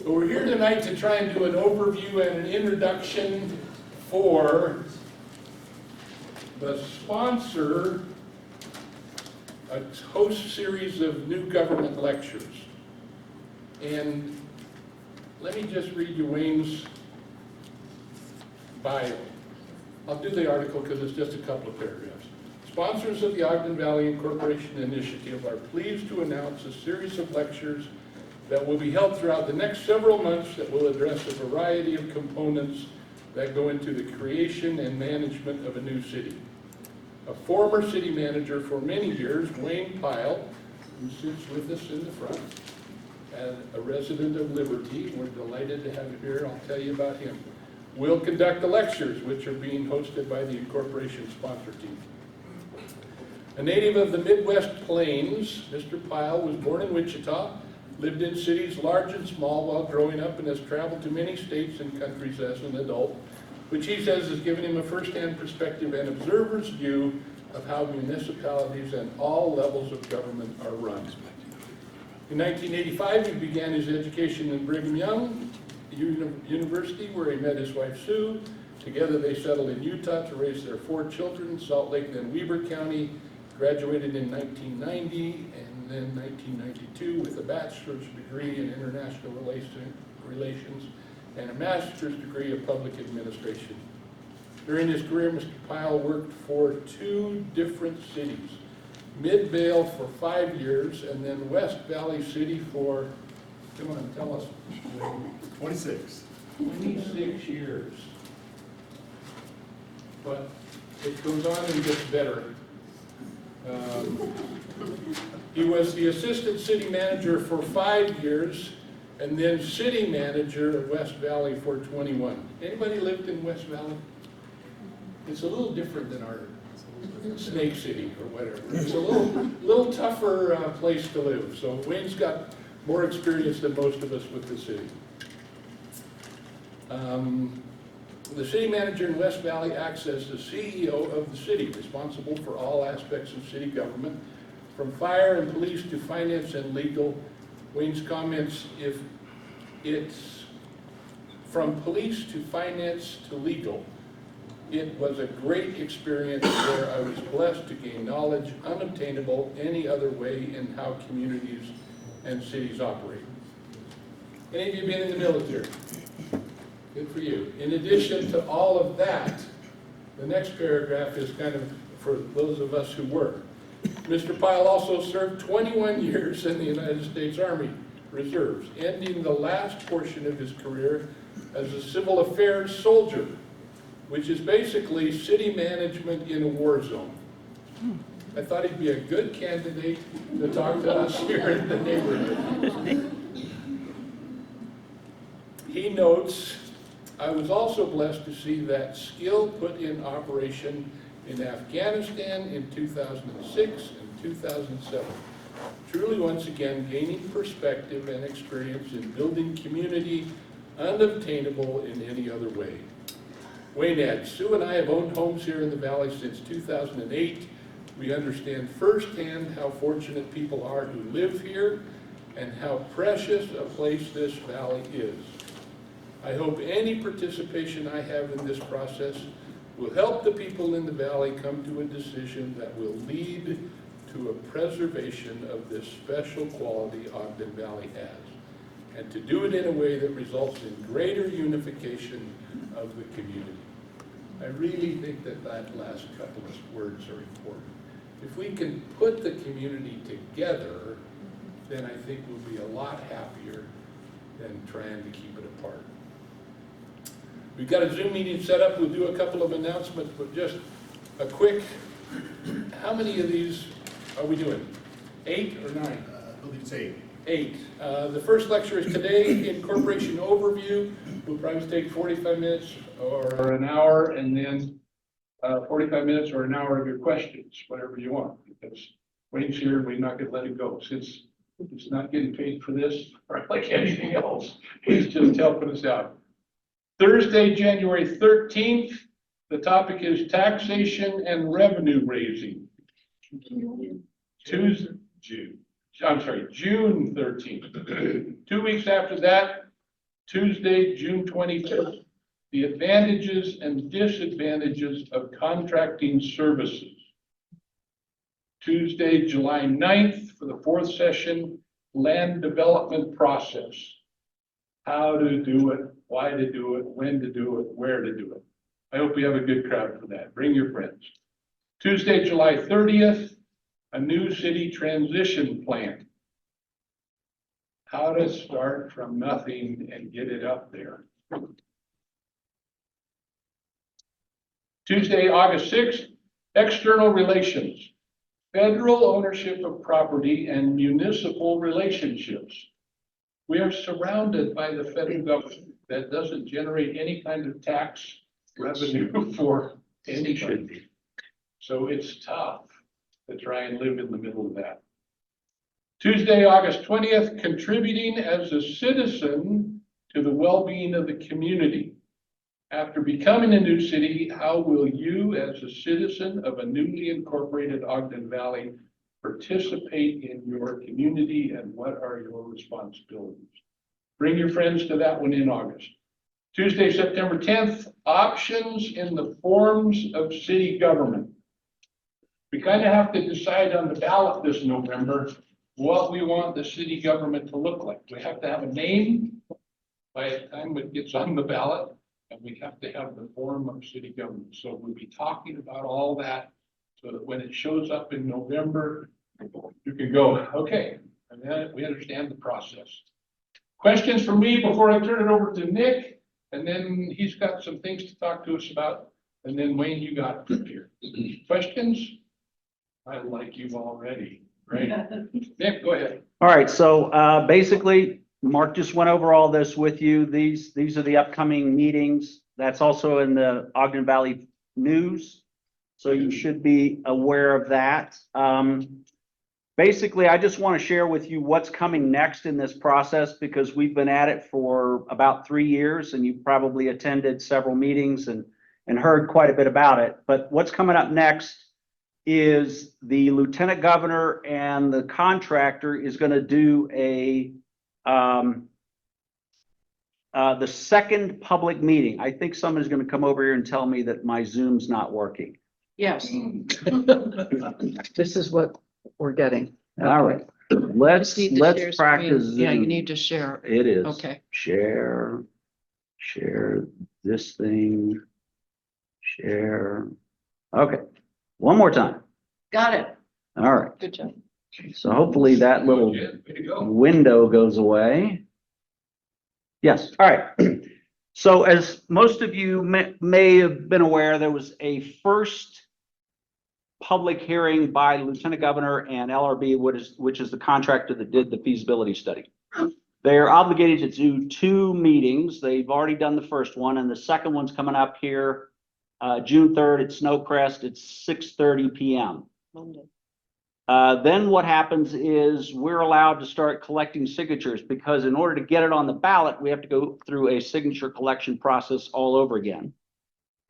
But we're here tonight to try and do an overview and an introduction for the sponsor, a host series of new government lectures. And let me just read you Wayne's bio. I'll do the article because it's just a couple of paragraphs. Sponsors of the Ogden Valley Incorporation Initiative are pleased to announce a series of lectures that will be held throughout the next several months that will address a variety of components that go into the creation and management of a new city. A former city manager for many years, Wayne Pyle, who sits with us in the front, and a resident of Liberty, we're delighted to have him here, I'll tell you about him, will conduct the lectures, which are being hosted by the Incorporation sponsor team. A native of the Midwest Plains, Mr. Pyle was born in Wichita, lived in cities large and small while growing up, and has traveled to many states and countries as an adult, which he says has given him a first-hand perspective and observer's view of how municipalities and all levels of government are run. In 1985, he began his education in Brigham Young University, where he met his wife Sue. Together they settled in Utah to raise their 4 children, Salt Lake, then Weber County, graduated in 1990, and then 1992 with a bachelor's degree in international relations and a master's degree of public administration. During his career, Mr. Pyle worked for 2 different cities, Midvale for 5 years, and then West Valley City for, come on, tell us. 26. 26 years. But it goes on and gets better. He was the assistant city manager for 5 years, and then city manager of West Valley for 21. Anybody lived in West Valley? It's a little different than our Snake City or whatever. It's a little tougher place to live. So Wayne's got more experience than most of us with the city. The city manager in West Valley acts as the CEO of the city, responsible for all aspects of city government, from fire and police to finance and legal. Wayne's comments, if it's from police to finance to legal, it was a great experience where I was blessed to gain knowledge unobtainable any other way in how communities and cities operate. Any of you been in the military? Good for you. In addition to all of that, the next paragraph is kind of for those of us who were. Mr. Pyle also served 21 years in the United States Army Reserves, ending the last portion of his career as a civil affairs soldier, which is basically city management in a war zone. I thought he'd be a good candidate to talk to us here in the neighborhood. He notes, I was also blessed to see that skill put in operation in Afghanistan in 2006 and 2007. Truly, once again, gaining perspective and experience in building community unobtainable in any other way. Wayne adds, Sue and I have owned homes here in the valley since 2008. We understand firsthand how fortunate people are who live here and how precious a place this valley is. I hope any participation I have in this process will help the people in the valley come to a decision that will lead to a preservation of this special quality Ogden Valley has, and to do it in a way that results in greater unification of the community. I really think that that last couple of words are important. If we can put the community together, then I think we'll be a lot happier than trying to keep it apart. We've got a Zoom meeting set up. We'll do a couple of announcements, but just a quick, how many of these are we doing? 8 or 9? I believe it's 8. 8. The first lecture is today, Incorporation Overview. We'll probably take 45 minutes or an hour, and then 45 minutes or an hour of your questions, whatever you want, because Wayne's here, we're not going to let it go. Since it's not getting paid for this, or like anything else, he's just helping us out. Thursday, January 13th, the topic is taxation and revenue raising. June 13th. 2 weeks after that, Tuesday, June 25th, the advantages and disadvantages of contracting services. Tuesday, July 9th, for the fourth session, land development process. How to do it, why to do it, when to do it, where to do it. I hope we have a good crowd for that. Bring your friends. Tuesday, July 30th, a new city transition plan. How to start from nothing and get it up there. Tuesday, August 6th, external relations, federal ownership of property and municipal relationships. We are surrounded by the federal government that doesn't generate any kind of tax revenue for anybody. So it's tough to try and live in the middle of that. Tuesday, August 20th, contributing as a citizen to the well-being of the community. After becoming a new city, how will you, as a citizen of a newly incorporated Ogden Valley, participate in your community and what are your responsibilities? Bring your friends to that one in August. Tuesday, September 10th, options in the forms of city government. We kind of have to decide on the ballot this November what we want the city government to look like. We have to have a name by the time it gets on the ballot, and we have to have the form of city government. So we'll be talking about all that so that when it shows up in November, you can go, okay, and then we understand the process. Questions for me before I turn it over to Nick, and then he's got some things to talk to us about. And then Wayne, you got it here. Questions? I like you already. Great. Nick, go ahead. All right, so basically, Mark just went over all this with you. These are the upcoming meetings. That's also in the Ogden Valley News, so you should be aware of that. Basically, I just want to share with you what's coming next in this process because we've been at it for about 3 years, and you've probably attended several meetings and heard quite a bit about it. But what's coming up next is the lieutenant governor and the contractor is going to do the second public meeting. I think someone's going to come over here and tell me that my Zoom's not working. Yes. This is what we're getting. All right, let's share practice screen. Yeah, you Zoom. need to share. It is. Okay. Share this thing, share. Okay, one more time. Got it. All right, Good job. so hopefully that little Way to go. window goes away. Yes, all right. So as most of you may have been aware, there was a first public hearing by Lieutenant Governor and LRB, which is the contractor that did the feasibility study. They're obligated to do 2 meetings. They've already done the first one, and the second one's coming up here June 3rd at Snowcrest at 6:30 p.m. Monday. Then what happens is we're allowed to start collecting signatures because in order to get it on the ballot, we have to go through a signature collection process all over again.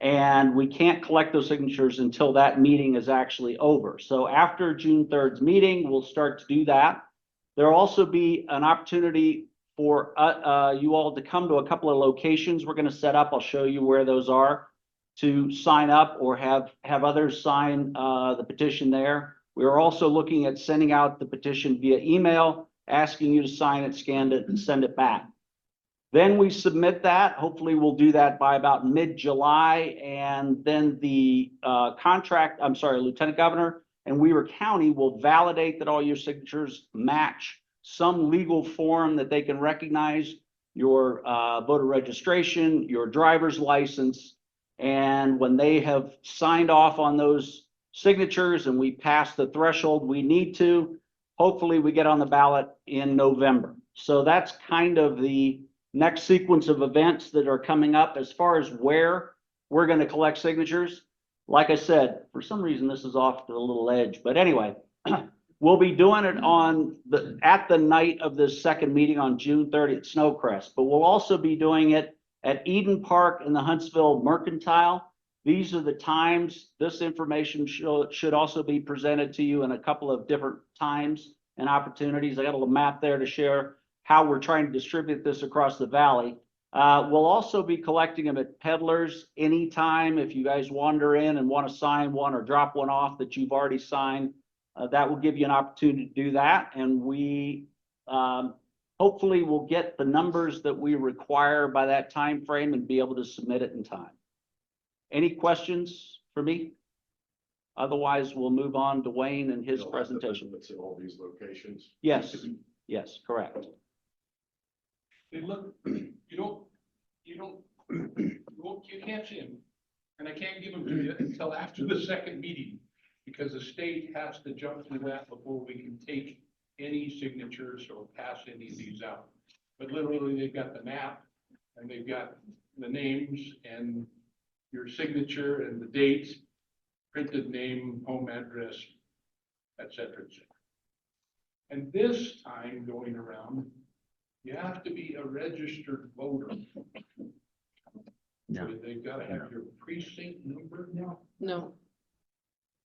And we can't collect those signatures until that meeting is actually over. So after June 3rd's meeting, we'll start to do that. There'll also be an opportunity for you all to come to a couple of locations we're going to set up. I'll show you where those are to sign up or have others sign the petition there. We are also looking at sending out the petition via email, asking you to sign it, scan it, and send it back. Then we submit that. Hopefully we'll do that by about mid-July, and then the Lieutenant Governor and Weaver County will validate that all your signatures match some legal form that they can recognize your voter registration, your driver's license, and when they have signed off on those signatures and we pass the threshold we need to, hopefully we get on the ballot in November. So that's kind of the next sequence of events that are coming up. As far as where we're going to collect signatures, like I said, for some reason this is off to a little edge, but anyway, we'll be doing it at the night of this second meeting on June 30th at Snowcrest, but we'll also be doing it at Eden Park and the Huntsville Mercantile. These are the times. This information should also be presented to you in a couple of different times and opportunities. I got a little map there to share how we're trying to distribute this across the valley. We'll also be collecting them at peddlers anytime. If you guys wander in and want to sign one or drop one off that you've already signed, that will give you an opportunity to do that. And we hopefully will get the numbers that we require by that time frame and be able to submit it in time. Any questions for me? Otherwise, we'll move on to Wayne and his presentation. It's in all these locations. Yes, yes, correct. They look, you can't see them. And I can't give them to you until after the second meeting, because the state has to jump through that before we can take any signatures or pass any of these out. But literally, they've got the map, and they've got the names and your signature and the date, printed name, home address, et cetera, et cetera. And this time going around, you have to be a registered voter. No. So they've got to have your precinct number now. No.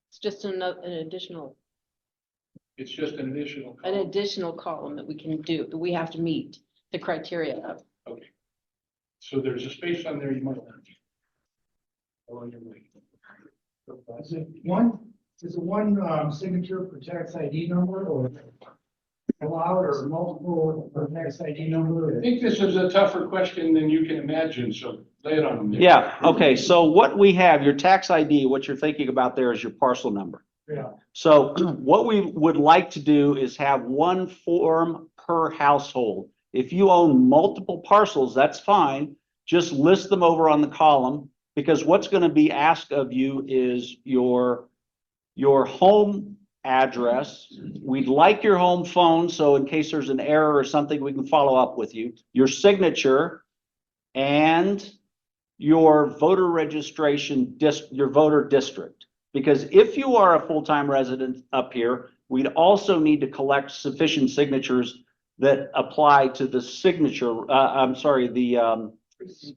It's just an additional, It's just an additional an column. additional column that we can do, that we have to meet the criteria of. Okay. So there's a space on there you might want to. On your way. Is it one signature for tax ID number or allowed or multiple for tax ID number? I think this is a tougher question than you can imagine, so lay it on them. Nick. Yeah, okay, so what we have, your tax ID, what you're thinking about there is your parcel number. Yeah, So what we would like to do is have one form per household. If you own multiple parcels, that's fine. Just list them over on the column, because what's going to be asked of you is your home address. We'd like your home phone, so in case there's an error or something, we can follow up with you. Your signature and your voter registration, your voter district. Because if you are a full-time resident up here, we'd also need to collect sufficient signatures that apply to the signature,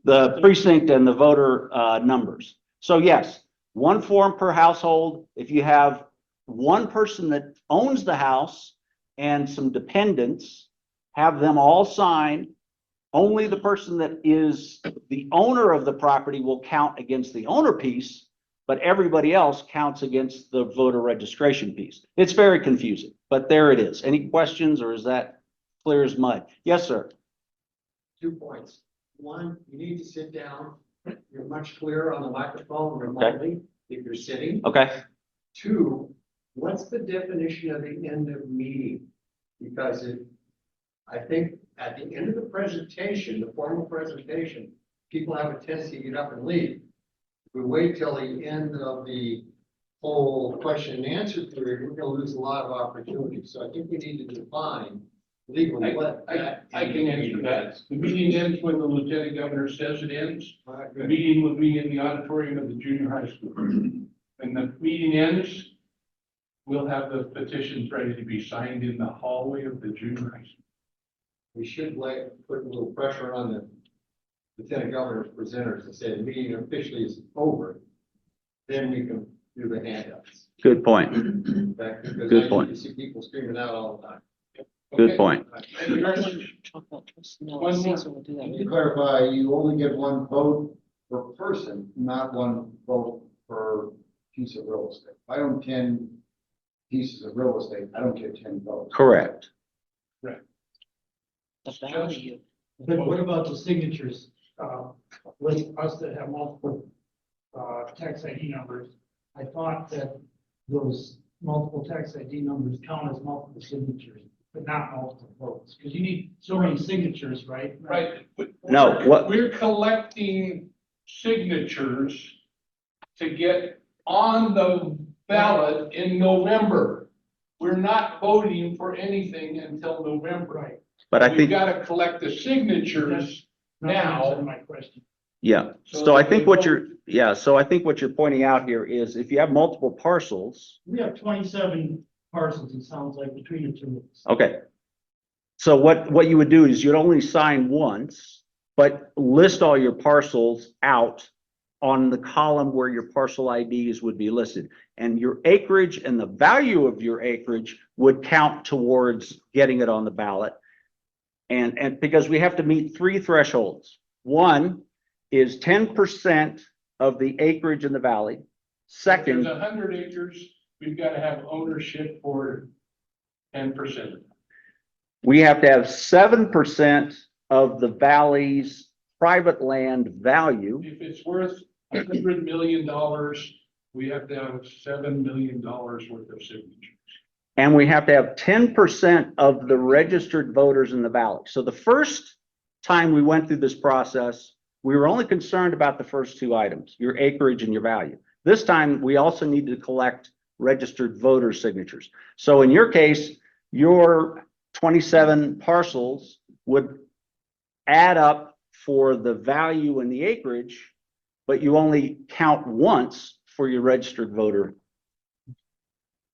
the precinct and the voter numbers. So yes, one form per household. If you have one person that owns the house and some dependents, have them all sign. Only the person that is the owner of the property will count against the owner piece, but everybody else counts against the voter registration piece. It's very confusing, but there it is. Any questions, or is that clear as mud? Yes, sir. 2 points. One, you need to sit down. You're much clearer on the microphone Okay. remotely if you're sitting. Okay. 2, what's the definition of the end of meeting? Because I think at the end of the presentation, the formal presentation, people have a tendency to get up and leave. If we wait till the end of the whole question and answer period, we're going to lose a lot of opportunities. So I think we need to define legally what that. I can answer that. The meeting ends when the lieutenant governor says it ends. Alright, The good. meeting will be in the auditorium of the junior high school. When the meeting ends, we'll have the petitions ready to be signed in the hallway of the junior high school. We should put a little pressure on the lieutenant governor's presenters to say the meeting officially is over. Then we can do the handouts. Good point. In fact, because Good I point. usually see people screaming out all the time. Good Okay? point. Thank you very much. Talk about trust. No, One more. Caesar will do Can that. you clarify, you only get one vote per person, not one vote per piece of real estate? If I own 10 pieces of real estate, I don't get 10 votes. Correct. The value. but what about the signatures? With us that have multiple, tax ID numbers, I thought that those multiple tax ID numbers count as multiple signatures, but not multiple votes, because you need so many signatures, right? Right. No, what- We're collecting signatures to get on the ballot in November. We're not voting for anything until November. Right. But I We've think, got to collect the signatures Not now. answering my question. yeah. So I think what you're pointing out here is if you have multiple parcels, We have 27 parcels, it sounds like, between the two of us. okay. So what you would do is you'd only sign once, but list all your parcels out on the column where your parcel IDs would be listed. And your acreage and the value of your acreage would count towards getting it on the ballot. And because we have to meet 3 thresholds. One is 10% of the acreage in the valley. If Second, there's 100 acres, we've got to have ownership for 10%. we have to have 7% of the valley's private land value. If it's worth $100 million, we have to have $7 million worth of signatures. And we have to have 10% of the registered voters in the valley. So the first time we went through this process, we were only concerned about the first two items, your acreage and your value. This time, we also need to collect registered voter signatures. So in your case, your 27 parcels would add up for the value and the acreage, but you only count once for your registered voter.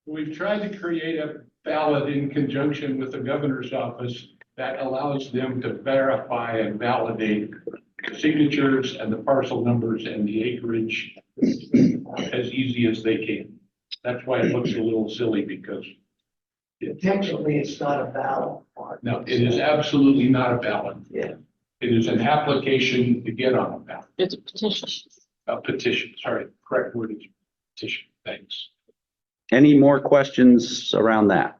We've tried to create a ballot in conjunction with the governor's office that allows them to verify and validate the signatures and the parcel numbers and the acreage as easy as they can. That's why it looks a little silly, because Technically, it's not a ballot. no, it is absolutely not a ballot. Yeah. It is an application to get on a ballot, It's a petition. a petition, sorry, correct word is petition, thanks. Any more questions around that?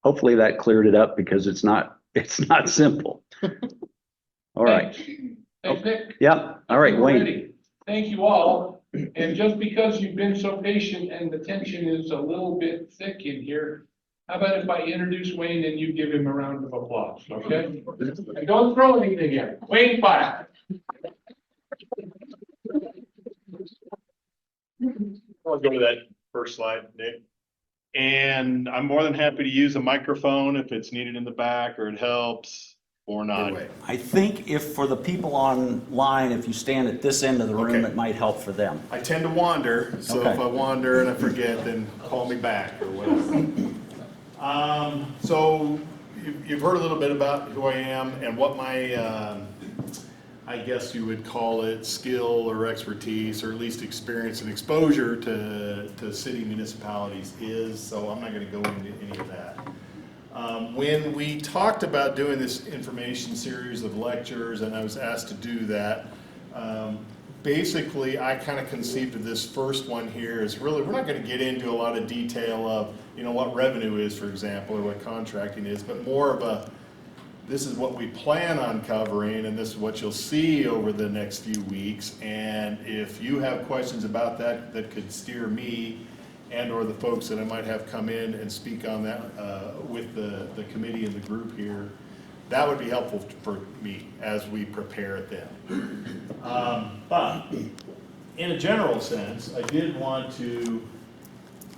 Hopefully that cleared it up, because it's not simple. All right. Thanks, Nick. Yep. All right, We're Wayne. ready. Thank you all. And just because you've been so patient and the tension is a little bit thick in here, how about if I introduce Wayne and you give him a round of applause, okay? And don't throw anything in. Wayne Pyle. I'll go to that first slide, Nick. And I'm more than happy to use a microphone if it's needed in the back or it helps or not. I think if for the people online, if you stand at this end of the room, Okay. it might help for them. I tend to wander, so if Okay. I wander and I forget, then call me back or whatever. So you've heard a little bit about who I am and what my, I guess you would call it skill or expertise, or at least experience and exposure to city municipalities is, so I'm not gonna go into any of that. When we talked about doing this information series of lectures, and I was asked to do that, basically I kind of conceived of this first one here as really, we're not gonna get into a lot of detail of, you know, what revenue is, for example, or what contracting is, but more of a, this is what we plan on covering, and this is what you'll see over the next few weeks. And if you have questions about that, that could steer me and or the folks that I might have come in and speak on that with the committee and the group here, that would be helpful for me as we prepare it then. But in a general sense, I did want to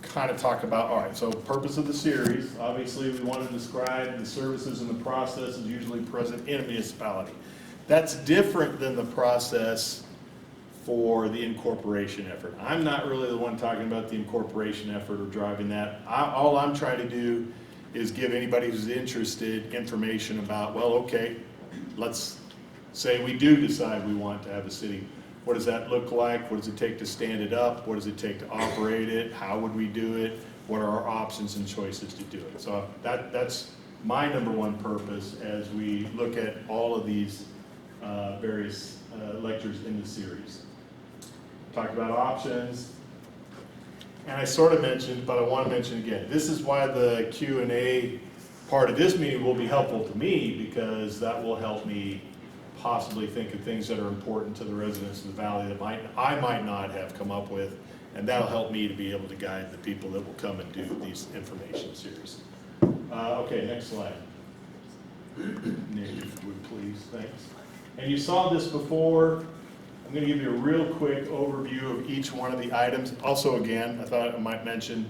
kind of talk about, all right, so purpose of the series, obviously we want to describe the services and the processes usually present in a municipality. That's different than the process for the incorporation effort. I'm not really the one talking about the incorporation effort or driving that. All I'm trying to do is give anybody who's interested information about, well, okay, let's say we do decide we want to have a city. What does that look like? What does it take to stand it up? What does it take to operate it? How would we do it? What are our options and choices to do it? So that's my number one purpose as we look at all of these various lectures in the series. Talk about options. And I sort of mentioned, but I want to mention again, this is why the Q&A part of this meeting will be helpful to me, because that will help me possibly think of things that are important to the residents of the valley that I might not have come up with, and that'll help me to be able to guide the people that will come and do these information series. Okay, next slide. Nick, if you would please, thanks. And you saw this before. I'm going to give you a real quick overview of each one of the items. Also, again, I thought I might mention,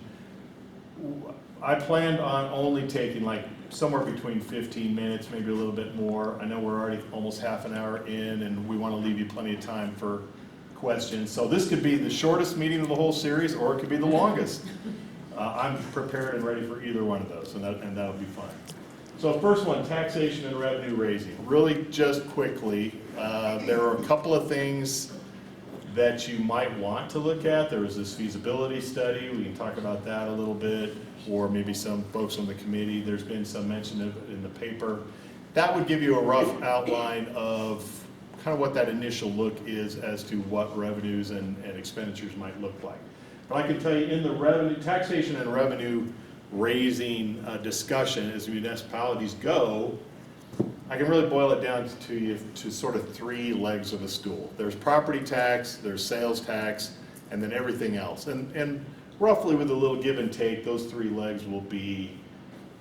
I planned on only taking like somewhere between 15 minutes, maybe a little bit more. I know we're already almost half an hour in, and we want to leave you plenty of time for questions. So this could be the shortest meeting of the whole series, or it could be the longest. I'm prepared and ready for either one of those, and that'll be fun. So first one, taxation and revenue raising. Really just quickly, there are a couple of things that you might want to look at. There was this feasibility study. We can talk about that a little bit, or maybe some folks on the committee. There's been some mention of it in the paper. That would give you a rough outline of kind of what that initial look is as to what revenues and expenditures might look like. But I can tell you in the revenue, taxation and revenue raising discussion as municipalities go, I can really boil it down to you to sort of three legs of a stool. There's property tax, there's sales tax, and then everything else. And roughly with a little give and take, those three legs will be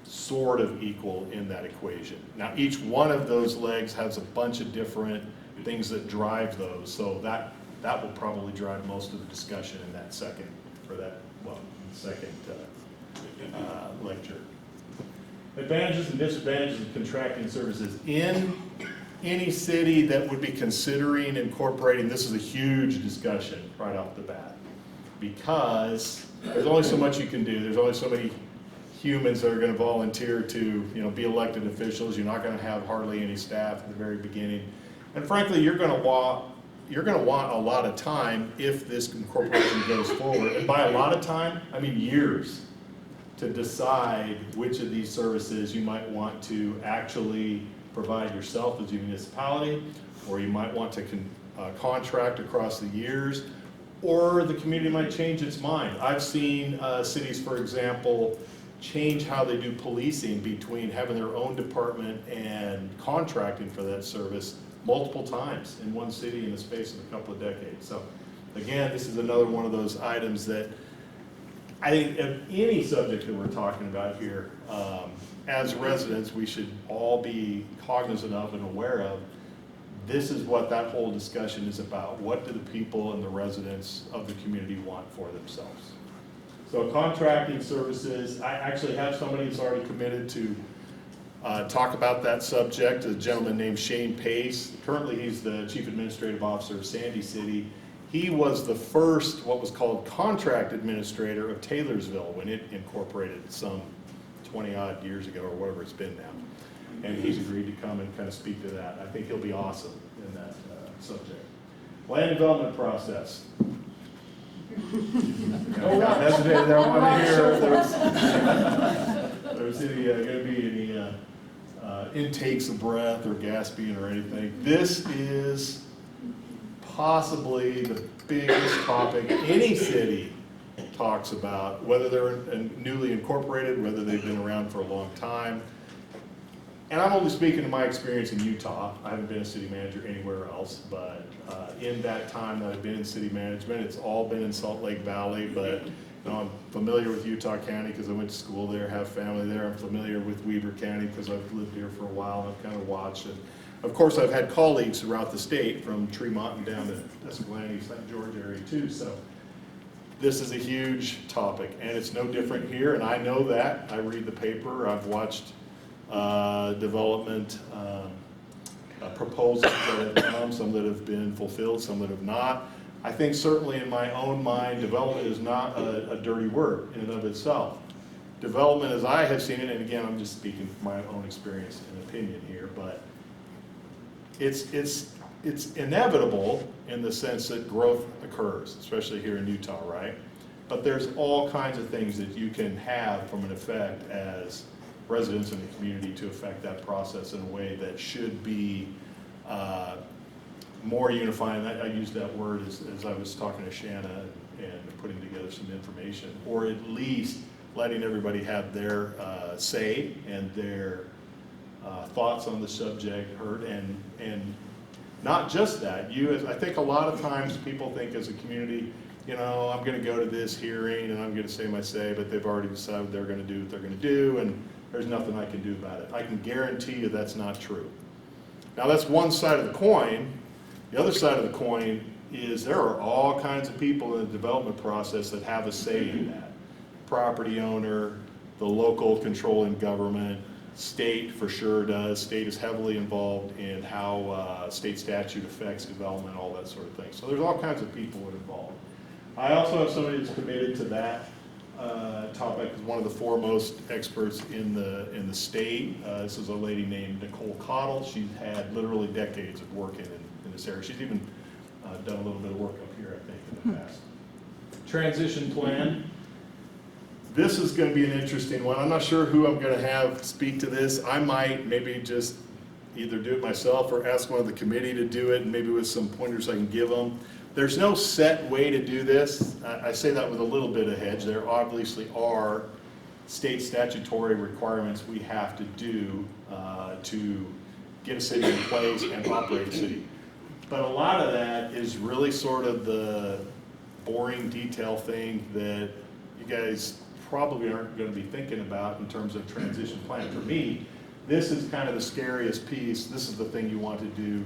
sort of equal in that equation. Now, each one of those legs has a bunch of different things that drive those, so that will probably drive most of the discussion in that second, or that, well, second lecture. Advantages and disadvantages of contracting services. In any city that would be considering incorporating, this is a huge discussion right off the bat, because there's only so much you can do. There's only so many humans that are going to volunteer to, be elected officials. You're not going to have hardly any staff at the very beginning, and frankly, you're going to want a lot of time if this incorporation goes forward. And by a lot of time, I mean years, to decide which of these services you might want to actually provide yourself as a municipality, or you might want to contract across the years, or the community might change its mind. I've seen cities, for example, change how they do policing between having their own department and contracting for that service multiple times in one city in the space of a couple of decades. So again, this is another one of those items that I think of any subject that we're talking about here, as residents, we should all be cognizant of and aware of. This is what that whole discussion is about. What do the people and the residents of the community want for themselves? So contracting services, I actually have somebody who's already committed to talk about that subject, a gentleman named Shane Pace. Currently, he's the Chief Administrative Officer of Sandy City. He was the first, what was called contract administrator of Taylorsville when it incorporated some 20 odd years ago, or whatever it's been now. And he's agreed to come and kind of speak to that. I think he'll be awesome in that subject. Land development process. I hesitated there. I want to hear if there's any going to be any intakes of breath or gasping or anything. This is possibly the biggest topic any city talks about, whether they're newly incorporated, whether they've been around for a long time. And I'm only speaking to my experience in Utah. I haven't been a city manager anywhere else, but in that time that I've been in city management, it's all been in Salt Lake Valley, but I'm familiar with Utah County because I went to school there, have family there. I'm familiar with Weber County because I've lived here for a while and I've kind of watched it. Of course, I've had colleagues throughout the state, from Tremont and down to Escalante, St. George area too, so this is a huge topic, and it's no different here, and I know that. I read the paper, I've watched development proposals that have come, some that have been fulfilled, some that have not. I think certainly in my own mind, development is not a dirty word in and of itself. Development, as I have seen it, and again, I'm just speaking from my own experience and opinion here, but it's inevitable in the sense that growth occurs, especially here in Utah, right? But there's all kinds of things that you can have from an effect as residents in the community to affect that process in a way that should be more unifying. I used that word as I was talking to Shanna and putting together some information, or at least letting everybody have their say and their thoughts on the subject heard, and not just that. I think a lot of times people think as a community, I'm going to go to this hearing and I'm going to say my say, but they've already decided they're going to do what they're going to do, and there's nothing I can do about it. I can guarantee you that's not true. Now that's one side of the coin. The other side of the coin is there are all kinds of people in the development process that have a say in that. Property owner, the local controlling government, state for sure does. State is heavily involved in how state statute affects development, all that sort of thing. So there's all kinds of people involved. I also have somebody that's committed to that topic, is one of the foremost experts in the state. This is a lady named Nicole Cottle. She's had literally decades of working in this area. She's even done a little bit of work up here, I think, in the past. Transition plan. This is going to be an interesting one. I'm not sure who I'm going to have speak to this. I might maybe just either do it myself or ask one of the committee to do it, and maybe with some pointers I can give them. There's no set way to do this. I say that with a little bit of hedge. There obviously are state statutory requirements we have to do to get a city in place and operate a city. But a lot of that is really sort of the boring detail thing that you guys probably aren't going to be thinking about in terms of transition plan. For me, this is kind of the scariest piece. This is the thing you want to do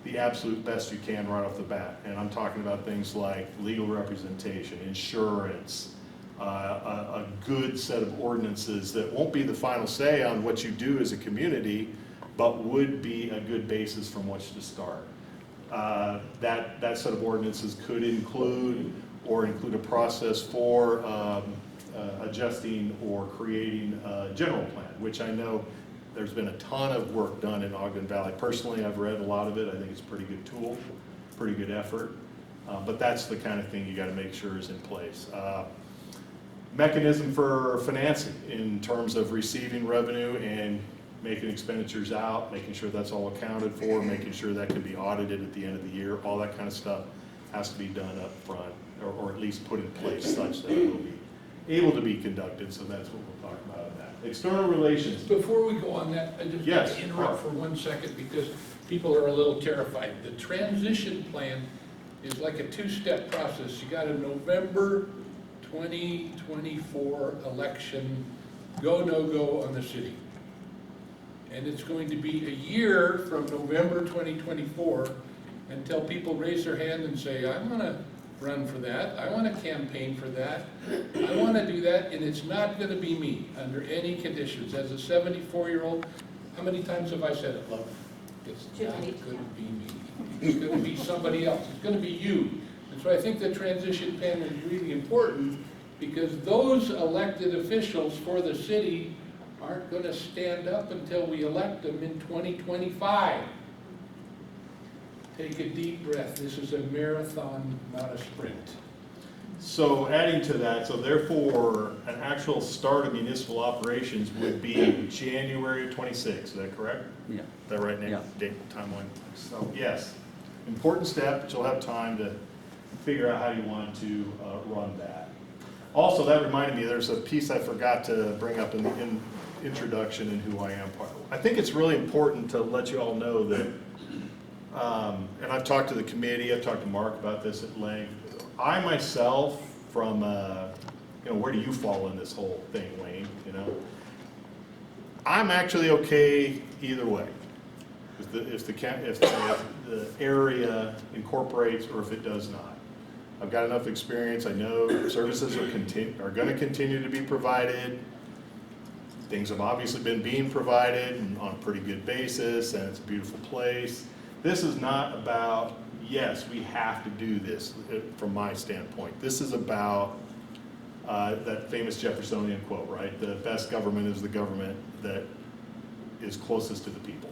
the absolute best you can right off the bat. And I'm talking about things like legal representation, insurance, a good set of ordinances that won't be the final say on what you do as a community, but would be a good basis from which to start. That set of ordinances could include a process for adjusting or creating a general plan, which I know there's been a ton of work done in Ogden Valley. Personally, I've read a lot of it. I think it's a pretty good tool, pretty good effort. But that's the kind of thing you got to make sure is in place. Mechanism for financing in terms of receiving revenue and making expenditures out, making sure that's all accounted for, making sure that can be audited at the end of the year. All that kind of stuff has to be done up front, or at least put in place such that it will be able to be conducted. So that's what we'll talk about in that. External relations. Before we go on that, I just want Yes. to interrupt for 1 second because people are a little terrified. The transition plan is like a two-step process. You got a November 2024 election, go, no go on the city. And it's going to be a year from November 2024 until people raise their hand and say, I want to run for that, I want to campaign for that, I want to do that, and it's not going to be me under any conditions. As a 74-year-old, how many times have I said it, love? It's not going to be me. It's going to be somebody else. It's going to be you. And so I think the transition plan is really important because those elected officials for the city aren't going to stand up until we elect them in 2025. Take a deep breath. This is a marathon, not a sprint. So adding to that, so therefore, an actual start of municipal operations would be January 26th, is that correct? Yeah. Is that right, Nick? Yeah. Date, timeline? So, yes, important step, but you'll have time to figure out how you want to run that. Also, that reminded me, there's a piece I forgot to bring up in the introduction and who I am. I think it's really important to let you all know that, and I've talked to the committee, I've talked to Mark about this at length. I myself, from, where do you fall in this whole thing, Wayne, I'm actually okay either way. If the area incorporates or if it does not. I've got enough experience, I know services are going to continue to be provided. Things have obviously been being provided on a pretty good basis, and it's a beautiful place. This is not about, yes, we have to do this from my standpoint. This is about that famous Jeffersonian quote, right? The best government is the government that is closest to the people.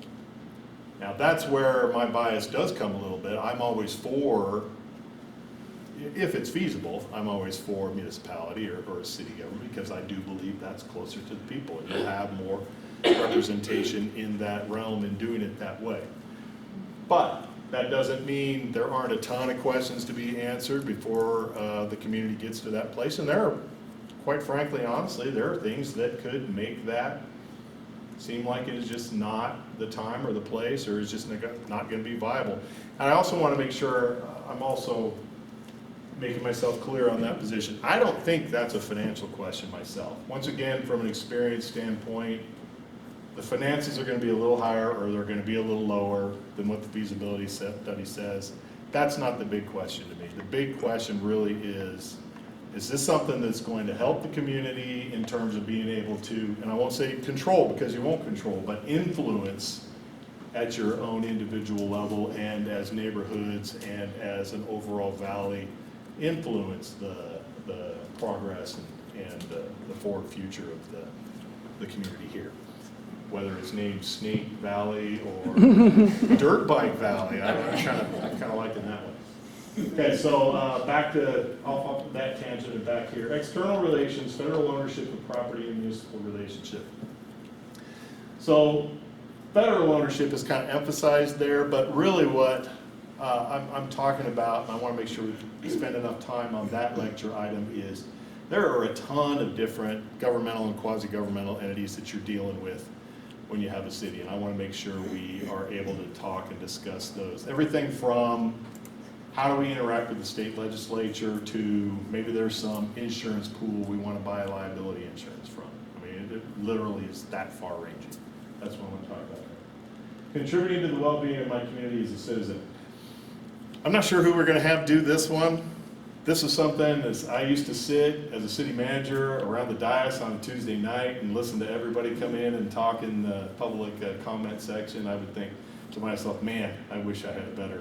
Now that's where my bias does come a little bit. I'm always for, if it's feasible, I'm always for municipality or a city government because I do believe that's closer to the people and you'll have more representation in that realm in doing it that way. But that doesn't mean there aren't a ton of questions to be answered before the community gets to that place. And there are, quite frankly, honestly, there are things that could make that seem like it is just not the time or the place or is just not going to be viable. And I also want to make sure I'm also making myself clear on that position. I don't think that's a financial question myself. Once again, from an experience standpoint, the finances are going to be a little higher or they're going to be a little lower than what the feasibility study says. That's not the big question to me. The big question really is this something that's going to help the community in terms of being able to, and I won't say control because you won't control, but influence at your own individual level and as neighborhoods and as an overall valley influence the progress and the forward future of the community here. Whether it's named Snake Valley or Dirt Bike Valley, I'm kind of liking that one. Okay, so back to off that tangent and back here. External relations, federal ownership of property and municipal relationship. So federal ownership is kind of emphasized there, but really what I'm talking about, and I want to make sure we spend enough time on that lecture item, is there are a ton of different governmental and quasi-governmental entities that you're dealing with when you have a city, and I want to make sure we are able to talk and discuss those. Everything from how do we interact with the state legislature to maybe there's some insurance pool we want to buy liability insurance from. I mean, it literally is that far ranging. That's what I want to talk about. Contributing to the well-being of my community as a citizen. I'm not sure who we're going to have do this one. This is something that I used to sit as a city manager around the dais on a Tuesday night and listen to everybody come in and talk in the public comment section. I would think to myself, man, I wish I had a better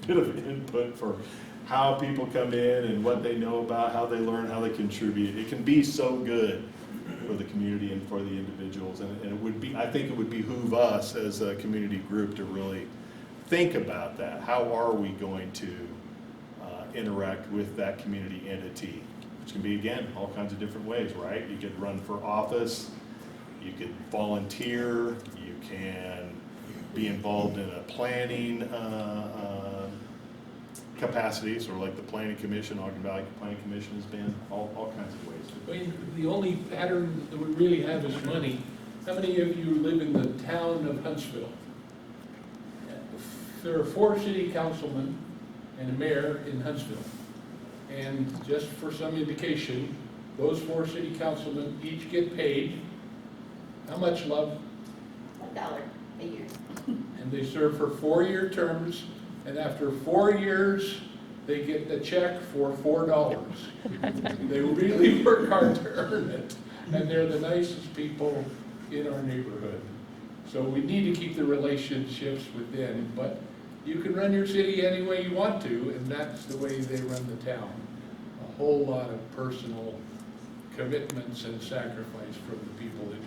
bit of input for how people come in and what they know about, how they learn, how they contribute. It can be so good for the community and for the individuals, and it would be, I think it would behoove us as a community group to really think about that. How are we going to interact with that community entity, which can be, again, all kinds of different ways, right? You could run for office, you could volunteer, you can be involved in a planning capacity, sort of like the Planning Commission, Ogden Valley Planning Commission has been, all kinds of ways. I mean, the only pattern that we really have is money. How many of you live in the town of Huntsville? There are 4 city councilmen and a mayor in Huntsville. And just for some indication, those 4 city councilmen each get paid, how much, love? $1 a year. And they serve for 4-year terms, and after 4 years, they get the check for $4. They really work hard to earn it, and they're the nicest people in our neighborhood. So we need to keep the relationships within, but you can run your city any way you want to, and that's the way they run the town. A whole lot of personal commitments and sacrifice from the people that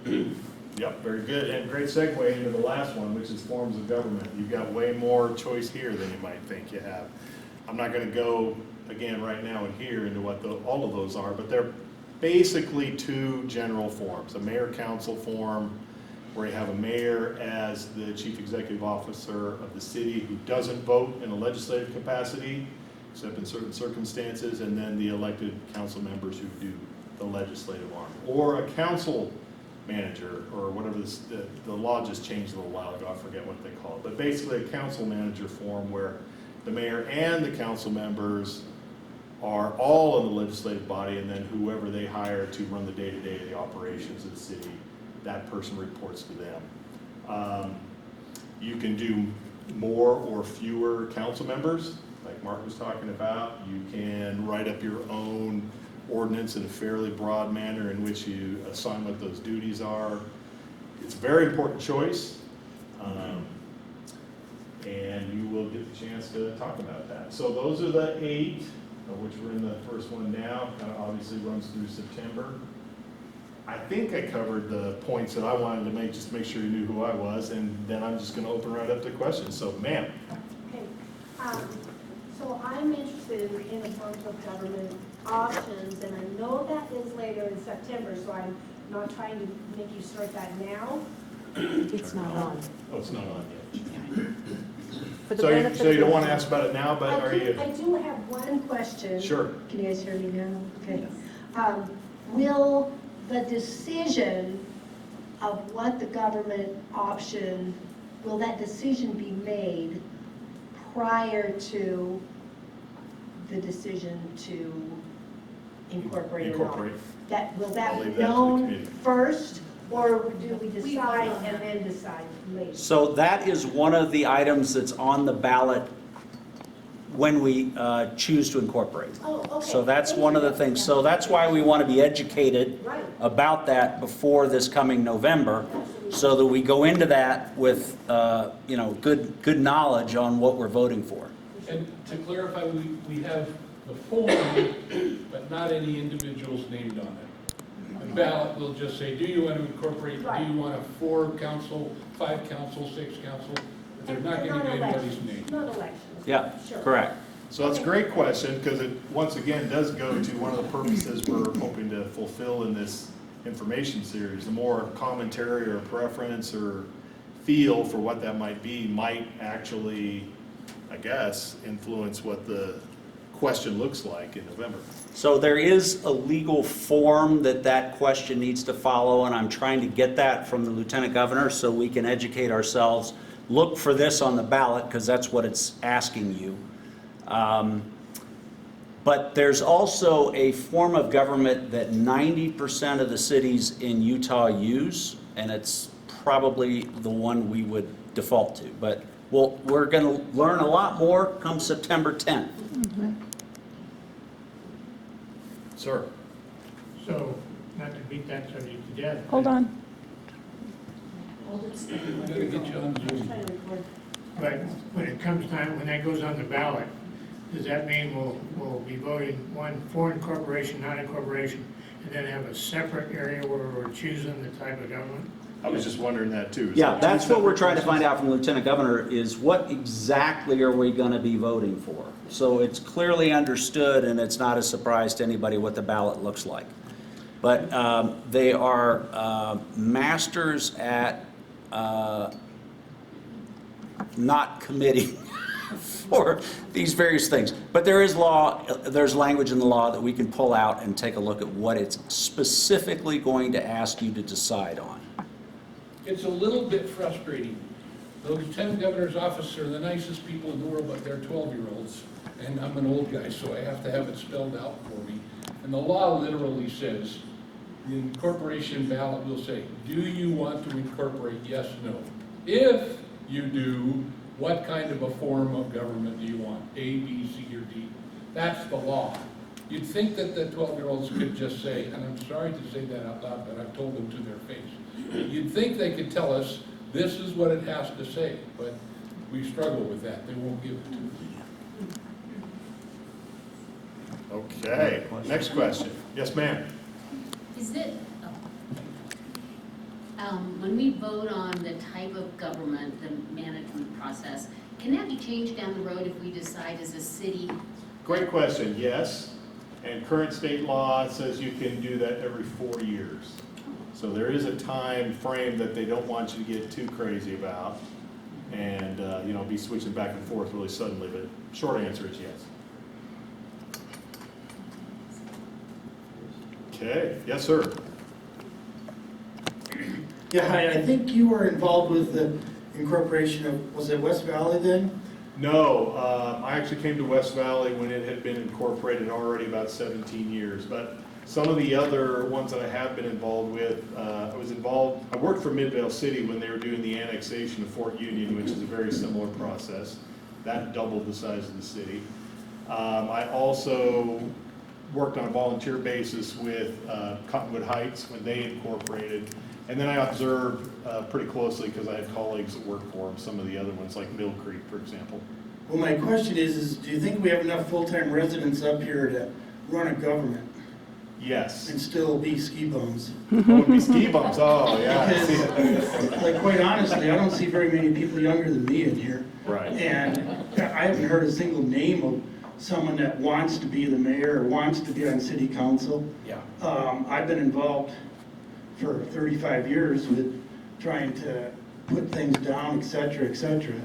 do that. Yep, very good, and great segue into the last one, which is forms of government. You've got way more choice here than you might think you have. I'm not going to go, again, right now and here into what all of those are, but they're basically 2 general forms. A mayor-council form, where you have a mayor as the chief executive officer of the city who doesn't vote in a legislative capacity, except in certain circumstances, and then the elected council members who do the legislative arm. Or a council manager, or whatever the law just changed a little while ago, I forget what they call it, but basically a council manager form where the mayor and the council members are all in the legislative body, and then whoever they hire to run the day-to-day of the operations of the city, that person reports to them. You can do more or fewer council members, like Mark was talking about. You can write up your own ordinance in a fairly broad manner in which you assign what those duties are. It's a very important choice, and you will get the chance to talk about that. So those are the 8, of which we're in the first one now. Obviously runs through September. I think I covered the points that I wanted to make, just to make sure you knew who I was, and then I'm just going to open right up to questions. So, ma'am. Okay. So I'm interested in the forms of government options, and I know that is later in September, so I'm not trying to make you start that now. It's not on. Oh, it's not on yet. For the So benefit you don't of- want to ask about it now, but are you? I do have one question. Sure. Can you guys hear me now? Okay. Will the decision of what the government option, will that decision be made prior to the decision to incorporate or not? Incorporate. Will I'll that leave be that to the known committee. first, or do we decide and then decide later? So that is one of the items that's on the ballot when we choose to incorporate. Oh, okay. So that's one of the things. So that's why we want to be educated Right. about that before this coming November, so that we go into that with, good knowledge on what we're voting for. And to clarify, we have the form, but not any individuals named on it. The ballot will just say, do you want to incorporate, do Right. you want a 4 council, 5 council, 6 council? But they're not going to give anybody's name. Not elections. Yeah, Sure. correct. So that's a great question, because it, once again, does go to one of the purposes we're hoping to fulfill in this information series, the more commentary or preference or feel for what that might be might actually, I guess, influence what the question looks like in November. So there is a legal form that question needs to follow, and I'm trying to get that from the Lieutenant Governor so we can educate ourselves. Look for this on the ballot, because that's what it's asking you. But there's also a form of government that 90% of the cities in Utah use, and it's probably the one we would default to. But we're going to learn a lot more come September 10th. Sir? So, not to beat that subject to death. Hold on. I'm gonna get you on Zoom. But when it comes time, when that goes on the ballot, does that mean we'll be voting one for incorporation, not incorporation, and then have a separate area where we're choosing the type of government? I was just wondering that too. Is Yeah, that that's two what we're separate trying to find questions? out from the Lieutenant Governor is what exactly are we going to be voting for? So it's clearly understood, and it's not a surprise to anybody what the ballot looks like. But they are masters at not committing for these various things. But there is law, there's language in the law that we can pull out and take a look at what it's specifically going to ask you to decide on. It's a little bit frustrating. The lieutenant governor's office are the nicest people in the world, but they're 12-year-olds. And I'm an old guy, so I have to have it spelled out for me. And the law literally says, the incorporation ballot will say, do you want to incorporate, yes, no? If you do, what kind of a form of government do you want? A, B, C, or D? That's the law. You'd think that the 12-year-olds could just say, and I'm sorry to say that out loud, but I've told them to their face. You'd think they could tell us, this is what it has to say, but we struggle with that. They won't give it to us. Okay, next question. Yes, ma'am. Is it, when we vote on the type of government, the management process, can that be changed down the road if we decide as a city? Great question, yes. And current state law says you can do that every 4 years. So there is a time frame that they don't want you to get too crazy about and, be switching back and forth really suddenly, but short answer is yes. Okay, yes, sir. Yeah, hi, I think you were involved with the incorporation of, was it West Valley then? No, I actually came to West Valley when it had been incorporated already about 17 years, but some of the other ones that I have been involved with, I worked for Midvale City when they were doing the annexation of Fort Union, which is a very similar process. That doubled the size of the city. I also worked on a volunteer basis with Cottonwood Heights when they incorporated. And then I observed pretty closely because I had colleagues that worked for them, some of the other ones like Mill Creek, for example. Well, my question is do you think we have enough full-time residents up here to run a government Yes. and still be ski bums? Oh, it'd be ski bumps, oh, yeah. I see Because, it. like, quite honestly, I don't see very many people younger than me in here. Right. And I haven't heard a single name of someone that wants to be the mayor or wants to be on city council. Yeah. I've been involved for 35 years with trying to put things down, et cetera, et cetera.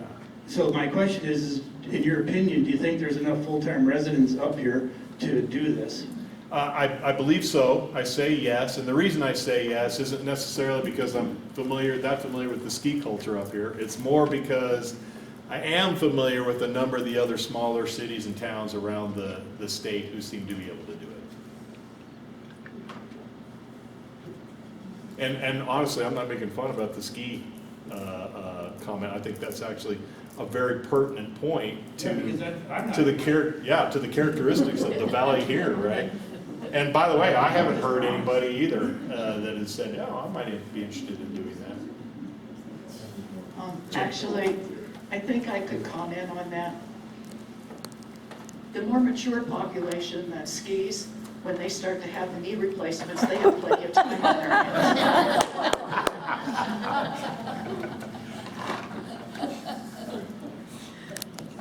So my question is, in your opinion, do you think there's enough full-time residents up here to do this? I believe so. I say yes, and the reason I say yes isn't necessarily because I'm that familiar with the ski culture up here. It's more because I am familiar with a number of the other smaller cities and towns around the state who seem to be able to do it. And honestly, I'm not making fun about the ski comment. I think that's actually a very pertinent point to the characteristics of the valley here, right? And by the way, I haven't heard anybody either that has said, "Oh, I might be interested in doing that." Actually, I think I could comment on that. The more mature population that skis, when they start to have the knee replacements, they have plenty of time on their hands.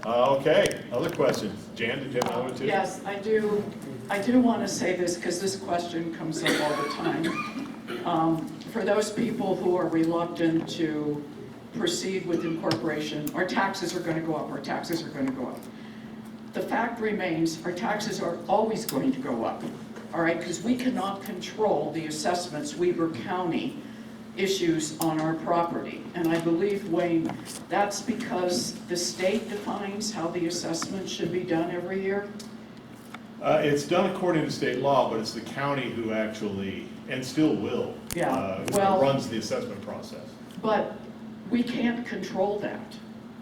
Okay, other questions? Jan, did you have another one too? Yes, I do want to say this because this question comes up all the time. For those people who are reluctant to proceed with incorporation, our taxes are going to go up, our taxes are going to go up. The fact remains, our taxes are always going to go up, all right? Because we cannot control the assessments Weber County issues on our property. And I believe, Wayne, that's because the state defines how the assessment should be done every year? It's done according to state law, but it's the county who actually, and still will, runs the assessment process. But we can't control that.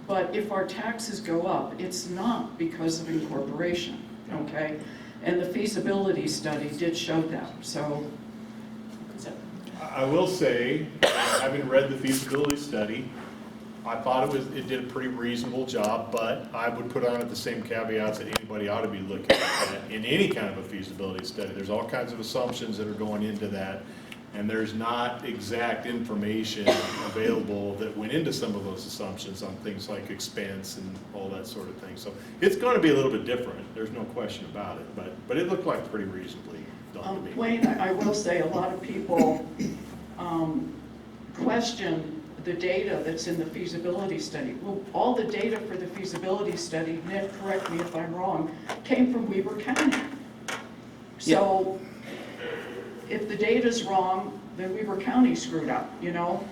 But if our taxes go up, it's not because of incorporation, okay? And the feasibility study did show that, so. I will say, having read the feasibility study, I thought it did a pretty reasonable job, but I would put on it the same caveats that anybody ought to be looking at in any kind of a feasibility study. There's all kinds of assumptions that are going into that, and there's not exact information available that went into some of those assumptions on things like expense and all that sort of thing. So it's going to be a little bit different. There's no question about it, but it looked like pretty reasonably done to me. Wayne, I will say a lot of people question the data that's in the feasibility study. Well, all the data for the feasibility study, Nick, correct me if I'm wrong, came from Weber County. So if the data's wrong, then Weber County screwed up, you know?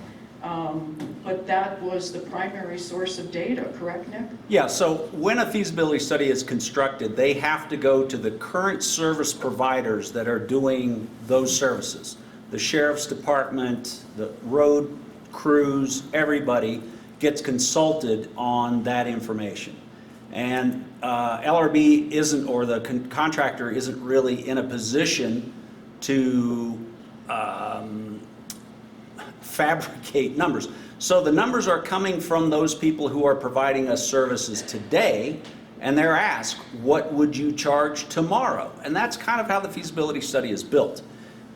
But that was the primary source of data, correct, Nick? Yeah, so when a feasibility study is constructed, they have to go to the current service providers that are doing those services. The sheriff's department, the road crews, everybody gets consulted on that information. And LRB isn't, or the contractor isn't really in a position to fabricate numbers. So the numbers are coming from those people who are providing us services today, and they're asked, what would you charge tomorrow? And that's kind of how the feasibility study is built.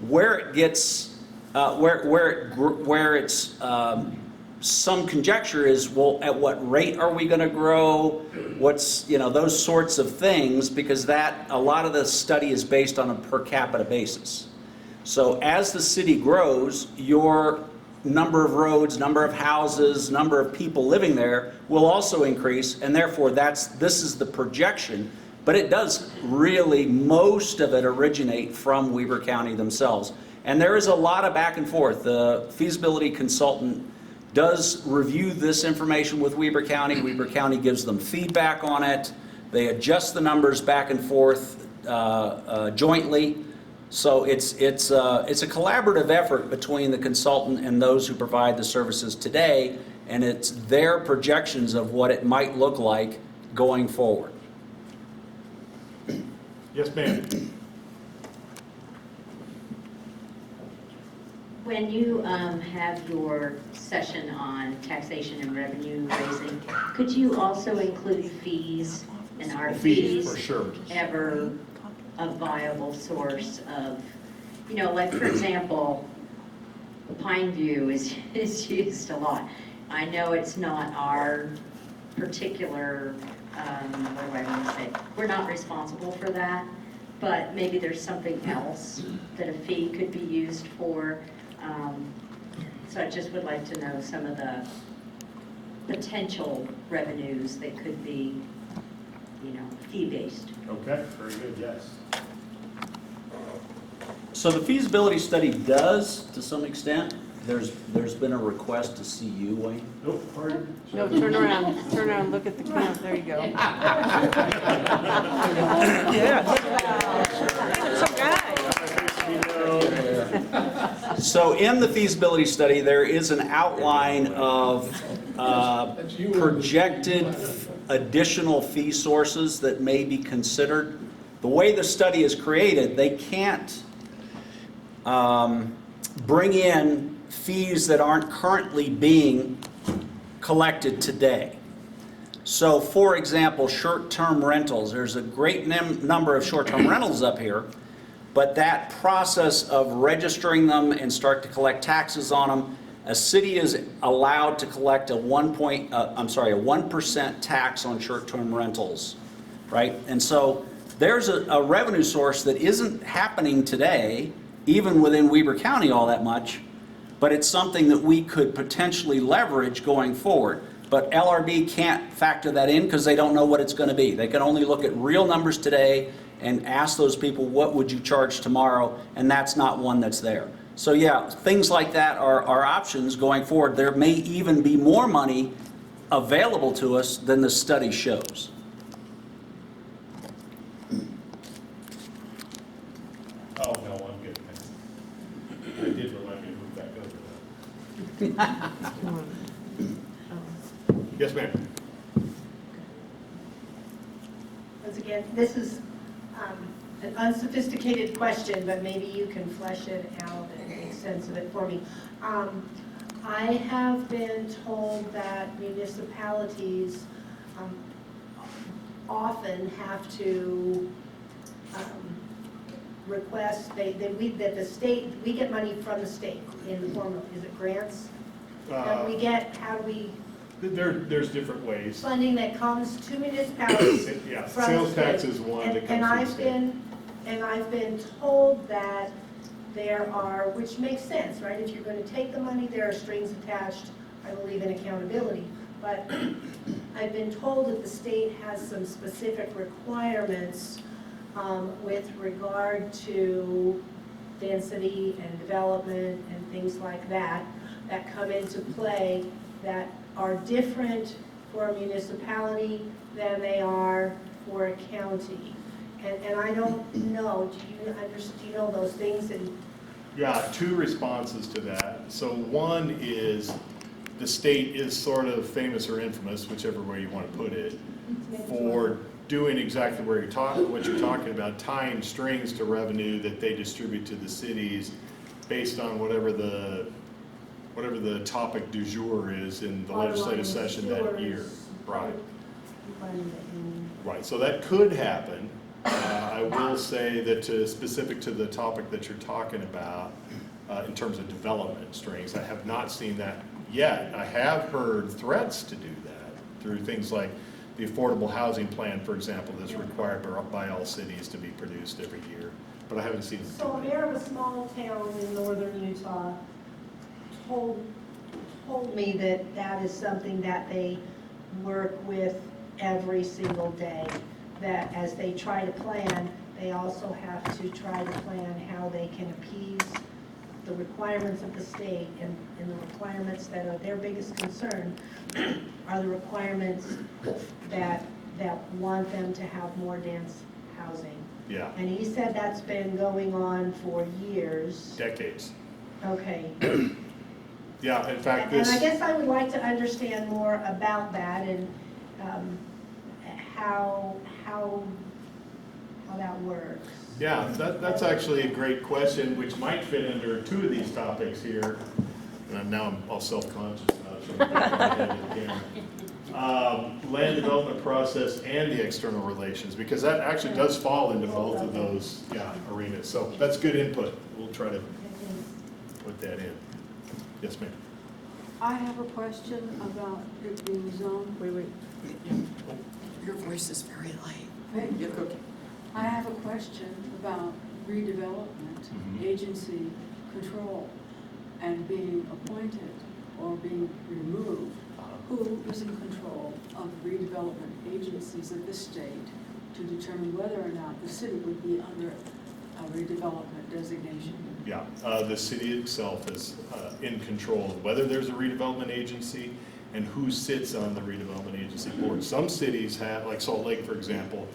Where it gets, where it's some conjecture is, well, at what rate are we going to grow? What's, you know, those sorts of things, because that, a lot of the study is based on a per capita basis. So as the city grows, your number of roads, number of houses, number of people living there will also increase, and therefore this is the projection. But it does really, most of it originate from Weber County themselves. And there is a lot of back and forth. The feasibility consultant does review this information with Weber County. Weber County gives them feedback on it. They adjust the numbers back and forth jointly. So it's a collaborative effort between the consultant and those who provide the services today, and it's their projections of what it might look like going forward. Yes, ma'am. When you have your session on taxation and revenue raising, could you also include fees? And are fees for sure ever a viable source of, you know, like for example, Pine View is used a lot. I know it's not our particular, what do I want to say? We're not responsible for that, but maybe there's something else that a fee could be used for. So I just would like to know some of the potential revenues that could be, you know, fee-based. Okay, very good, yes. So the feasibility study does, to some extent. There's been a request to see you, Wayne. Nope, pardon. No, turn around, look at the camera, there you go. So in the feasibility study, there is an outline of projected additional fee sources that may be considered. The way the study is created, they can't bring in fees that aren't currently being collected today. So for example, short-term rentals, there's a great number of short-term rentals up here, but that process of registering them and start to collect taxes on them, a city is allowed to collect a 1% tax on short-term rentals, right? And so there's a revenue source that isn't happening today, even within Weber County all that much, but it's something that we could potentially leverage going forward. But LRB can't factor that in because they don't know what it's going to be. They can only look at real numbers today and ask those people, what would you charge tomorrow? And that's not one that's there. So yeah, things like that are options going forward. There may even be more money available to us than the study shows. Oh, no, I'm good. I did remind me to move back over though. Yes, ma'am. Once again, this is an unsophisticated question, but maybe you can flesh it out and make sense of it for me. I have been told that municipalities often have to request, that the state, we get money from the state in the form of, is it grants? That we get, how do we? There's different ways. Funding that comes to municipalities Yeah, from sales the state. tax is one that comes And from the state. I've been told that there are, which makes sense, right? If you're going to take the money, there are strings attached, I believe in accountability. But I've been told that the state has some specific requirements with regard to density and development and things like that, that come into play that are different for a municipality than they are for a county. And I don't know, do you know those things? And Yeah, two responses to that. So one is the state is sort of famous or infamous, whichever way you want to put it, for doing exactly what you're talking about, tying strings to revenue that they distribute to the cities based on whatever the topic du jour is in the legislative session that year. Right. Right, so that could happen. I will say that specific to the topic that you're talking about, in terms of development strings, I have not seen that yet. I have heard threats to do that through things like the affordable housing plan, for example, that's required by all cities to be produced every year, but I haven't seen it. so a mayor of a small town in northern Utah told me that that is something that they work with every single day. That as they try to plan, they also have to try to plan how they can appease the requirements of the state, and the requirements that are their biggest concern are the requirements that want them to have more dense housing. Yeah. And he said that's been going on for years. Decades. Okay. Yeah, in fact, And this. I guess I would like to understand more about that and how that works. Yeah, that's actually a great question, which might fit under two of these topics here. And now I'm all self-conscious now. Land development process and the external relations, because that actually does fall into both of those arenas. So that's good input. We'll try to put that in. Yes, ma'am. I have a question about it being zoned. Wait. Your voice is very light. Hey, You're cooking. I have a question about redevelopment, agency control, and being appointed or being removed. Who is in control of redevelopment agencies of the state to determine whether or not the city would be under a redevelopment designation? Yeah, the city itself is in control of whether there's a redevelopment agency and who sits on the redevelopment agency board. Some cities have, like Salt Lake, for example,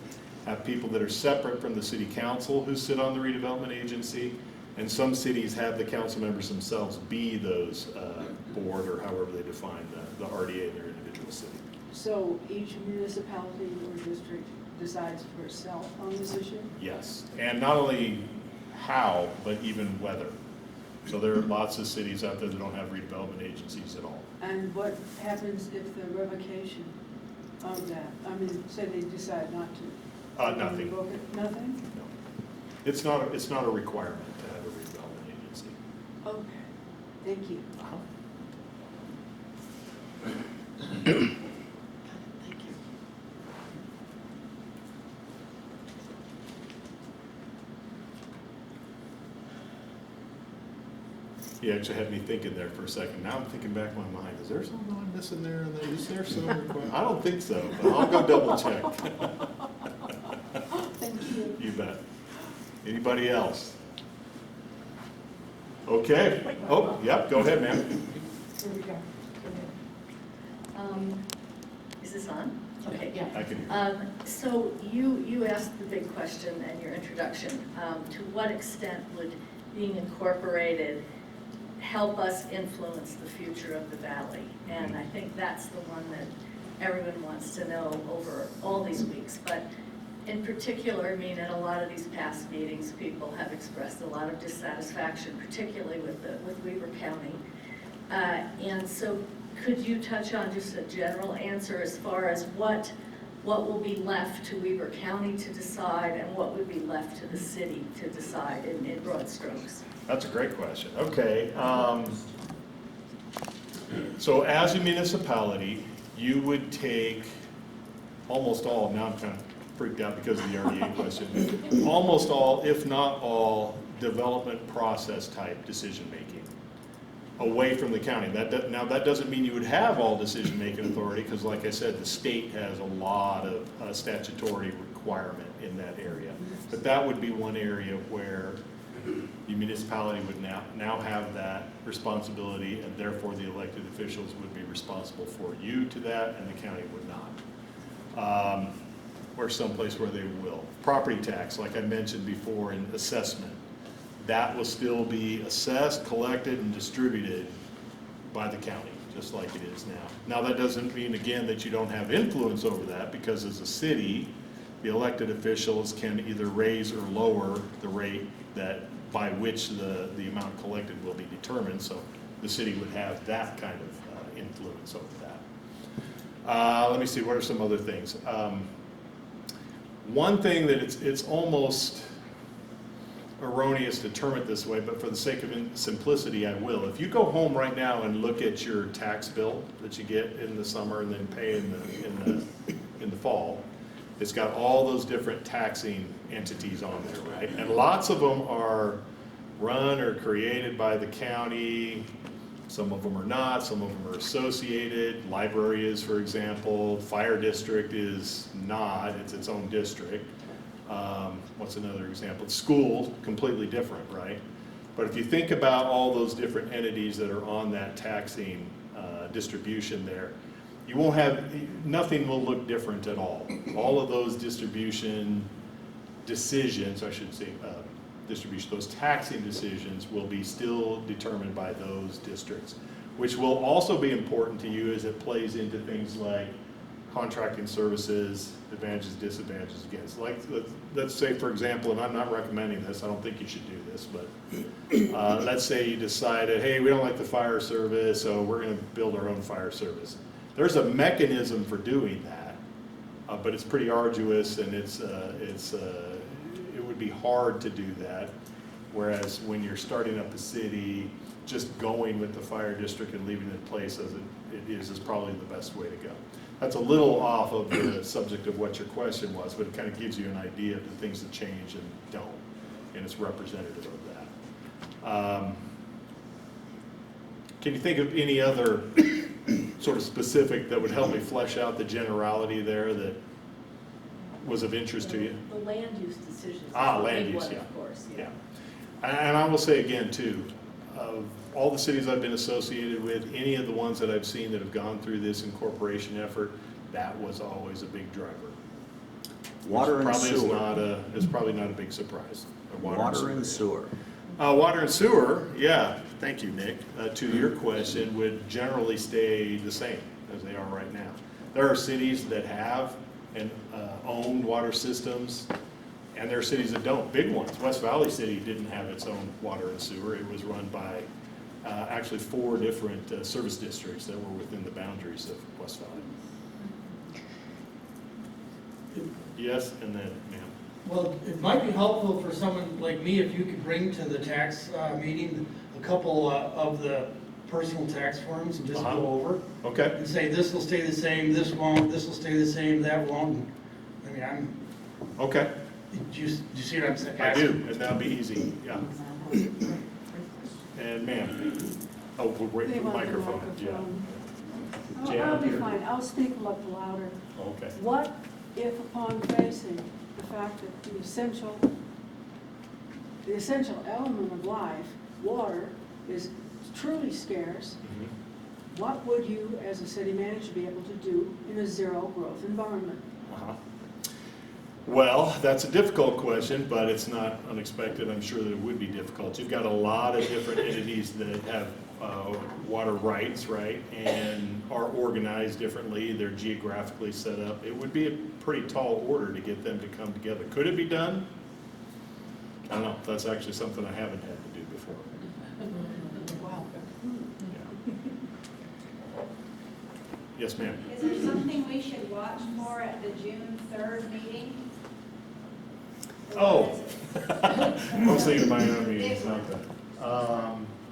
have people that are separate from the city council who sit on the redevelopment agency, and some cities have the council members themselves be those board, or however they define the RDA in their individual city. So each municipality or district decides for itself on this issue? Yes, and not only how, but even whether. So there are lots of cities out there that don't have redevelopment agencies at all. And what happens if the revocation of that, I mean, say they decide not to? Nothing. Revoke it? Nothing? No. It's not a requirement to have a redevelopment agency. Okay, thank you. You actually had me thinking there for a second. Now I'm thinking back in my mind, is there something I'm missing there? Is there some requirement? I don't think so, but I'll go double check. Thank you. You bet. Anybody else? Okay. Oh, yep, go ahead, ma'am. Here we go. Is this on? Okay. Yeah. I can hear. So you asked the big question in your introduction. To what extent would being incorporated help us influence the future of the valley? And I think that's the one that everyone wants to know over all these weeks. But in particular, I mean, at a lot of these past meetings, people have expressed a lot of dissatisfaction, particularly with Weber County. And so could you touch on just a general answer as far as what will be left to Weber County to decide and what would be left to the city to decide in broad strokes? That's a great question. Okay. So as a municipality, you would take almost all, now I'm kind of freaked out because of the RDA question, almost all, if not all, development process type decision-making away from the county. Now that doesn't mean you would have all decision-making authority, because like I said, the state has a lot of statutory requirement in that area. But that would be one area where the municipality would now have that responsibility, and therefore the elected officials would be responsible for you to that, and the county would not. Or someplace where they will. Property tax, like I mentioned before, in assessment, that will still be assessed, collected, and distributed by the county, just like it is now. Now that doesn't mean, again, that you don't have influence over that, because as a city, the elected officials can either raise or lower the rate that by which the amount collected will be determined, so the city would have that kind of influence over that. Let me see, what are some other things? One thing that it's almost erroneous to term it this way, but for the sake of simplicity, I will. If you go home right now and look at your tax bill that you get in the summer and then pay in the fall, it's got all those different taxing entities on there, right? And lots of them are run or created by the county. Some of them are not, some of them are associated. Library is, for example. Fire district is not, it's its own district. What's another example? School, completely different, right? But if you think about all those different entities that are on that taxing distribution there, you won't have, nothing will look different at all. All of those distribution decisions, I should say, those taxing decisions will be still determined by those districts, which will also be important to you as it plays into things like contracting services, advantages, disadvantages against. Like, let's say, for example, and I'm not recommending this, I don't think you should do this, but let's say you decided, hey, we don't like the fire service, so we're going to build our own fire service. There's a mechanism for doing that, but it's pretty arduous, and it would be hard to do that. Whereas when you're starting up a city, just going with the fire district and leaving it in place as it is probably the best way to go. That's a little off of the subject of what your question was, but it kind of gives you an idea of the things that change and don't, and it's representative of that. Can you think of any other sort of specific that would help me flesh out the generality there that was of interest to you? The land use decisions. Land use, yeah. Of course, Yeah. And I will say again too, of all the cities I've been associated with, any of the ones that I've seen that have gone through this incorporation effort, that was always a big driver. Water and sewer. It's probably not a big surprise. Water and sewer. Water and sewer, yeah, thank you, Nick. To your question, would generally stay the same as they are right now. There are cities that have and own water systems, and there are cities that don't, big ones. West Valley City didn't have its own water and sewer. It was run by actually 4 different service districts that were within the boundaries of West Valley. Yes, and then, ma'am. Well, it might be helpful for someone like me if you could bring to the tax meeting a couple of the personal tax forms and just go over. Okay. And say, this will stay the same, this won't, this will stay the same, that won't. I mean, Do you see what I'm saying? I do, and that'll be easy, yeah. And ma'am, oh, we'll wait They for the want the microphone, yeah. Jan, I'll be here. fine, I'll speak a lot louder. Okay. What if upon facing the fact that the essential element of life, water, is truly scarce, what would you as a city manager be able to do in a zero growth environment? Uh-huh. Well, that's a difficult question, but it's not unexpected. I'm sure that it would be difficult. You've got a lot of different entities that have water rights, right, and are organized differently. They're geographically set up. It would be a pretty tall order to get them to come together. Could it be done? I don't know. That's actually something I haven't had to do before. Wow. Yeah. Yes, ma'am. Is there something we should watch for at the June 3rd meeting? Oh. Mostly in my own meetings, not that.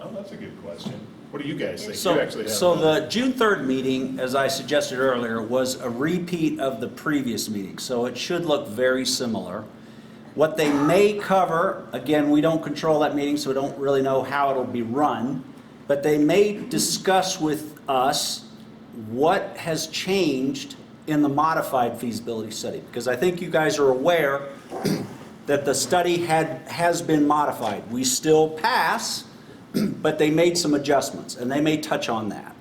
Oh, that's a good question. What do you guys think? You actually have So the June 3rd meeting, as I suggested earlier, was a repeat of the previous meeting, so it should look very similar. What they may cover, again, we don't control that meeting, so we don't really know how it'll be run, but they may discuss with us what has changed in the modified feasibility study, because I think you guys are aware that the study has been modified. We still pass, but they made some adjustments, and they may touch on that.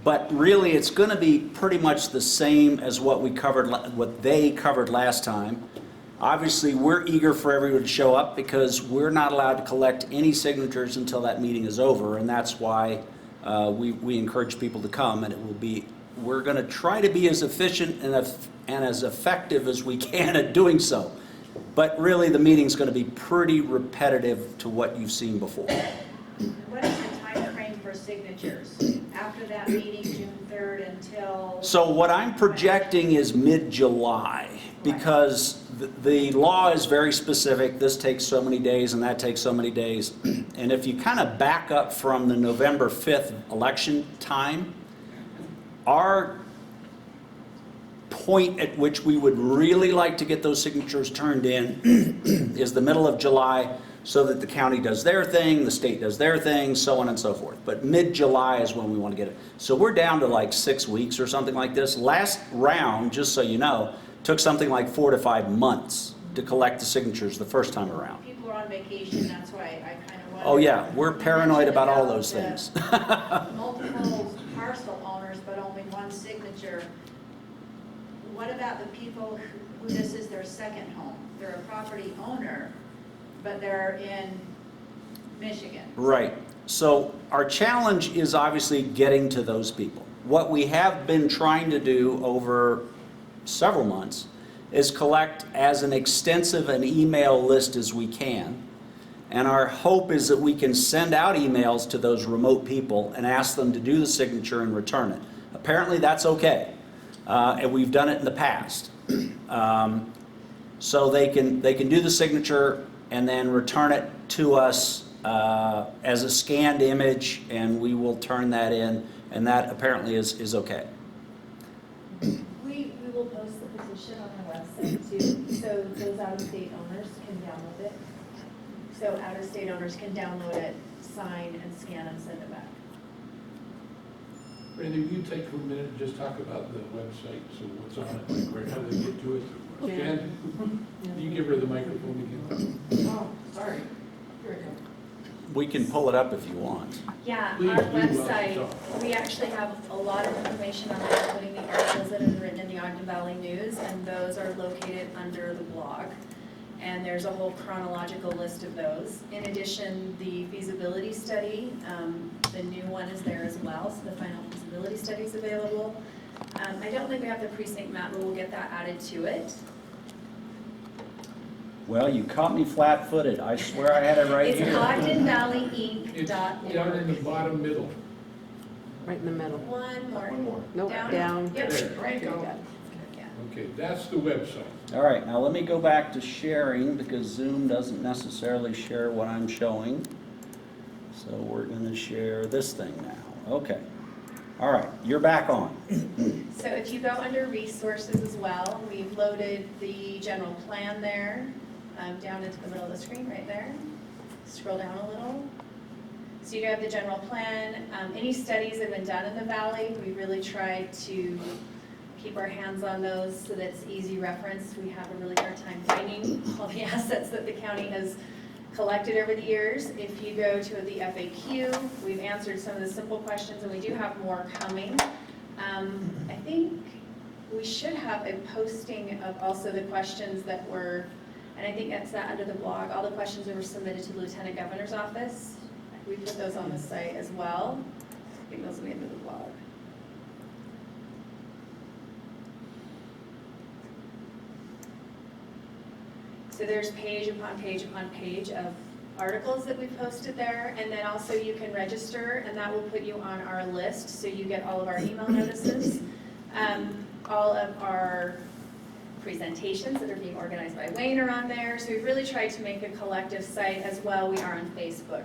But really, it's going to be pretty much the same as what we covered, what they covered last time. Obviously, we're eager for everyone to show up because we're not allowed to collect any signatures until that meeting is over, and that's why we encourage people to come. And it will be, we're going to try to be as efficient and as effective as we can at doing so. But really, the meeting's going to be pretty repetitive to what you've seen before. What is the time frame for signatures? After that meeting, June 3rd until? So what I'm projecting is mid-July, because the law is very specific. This takes so many days and that takes so many days. And if you kind of back up from the November 5th election time, our point at which we would really like to get those signatures turned in is the middle of July, so that the county does their thing, the state does their thing, so on and so forth. But mid-July is when we want to get it. So we're down to like 6 weeks or something like this. Last round, just so you know, took something like 4 to 5 months to collect the signatures the first time around. People are on vacation, that's why I kind of wondered. Oh yeah, we're paranoid about all those things. Multiple parcel owners, but only one signature. What about the people who this is their second home? They're a property owner, but they're in Michigan. Right. So our challenge is obviously getting to those people. What we have been trying to do over several months is collect as an extensive an email list as we can. And our hope is that we can send out emails to those remote people and ask them to do the signature and return it. Apparently that's okay. And we've done it in the past. So they can do the signature and then return it to us as a scanned image, and we will turn that in, and that apparently is okay. We will post the petition on our website too, so those out-of-state owners can download it. So out-of-state owners can download it, sign and scan and send it back. Randy, will you take a minute and just talk about the website, so what's on it, like where, how do they get to it? Jan, you give her the microphone again. Oh, sorry. Here it comes. We can pull it up if you want. Yeah, Please our do while you website, talk. we actually have a lot of information on there, including the articles that have been written in the Ogden Valley News, and those are located under the blog. And there's a whole chronological list of those. In addition, the feasibility study, the new one is there as well, so the final feasibility study is available. I don't think we have the precinct map, but we'll get that added to it. Well, you caught me flat-footed. I swear I had it right here. It's OgdenValleyInc.org. It's down in the bottom middle. Right in the middle. One more. One more. Nope, down. Yep. There you go. Okay, that's the website. All right, now let me go back to sharing because Zoom doesn't necessarily share what I'm showing. So we're going to share this thing now. Okay. All right, you're back on. So if you go under resources as well, we've loaded the general plan there, down into the middle of the screen right there. scroll down a little. So you have the general plan. Any studies that have been done in the valley, we really try to keep our hands on those so that it's easy reference. We have a really hard time finding all the assets that the county has collected over the years. If you go to the FAQ, we've answered some of the simple questions, and we do have more coming. I think we should have a posting of also the questions that were, and I think that's that under the blog, all the questions that were submitted to the Lieutenant Governor's office. We put those on the site as well. I think those will be under the blog. So there's page upon page upon page of articles that we posted there, and then also you can register, and that will put you on our list, so you get all of our email notices. All of our presentations that are being organized by Wayne are on there, so we've really tried to make a collective site as well. We are on Facebook.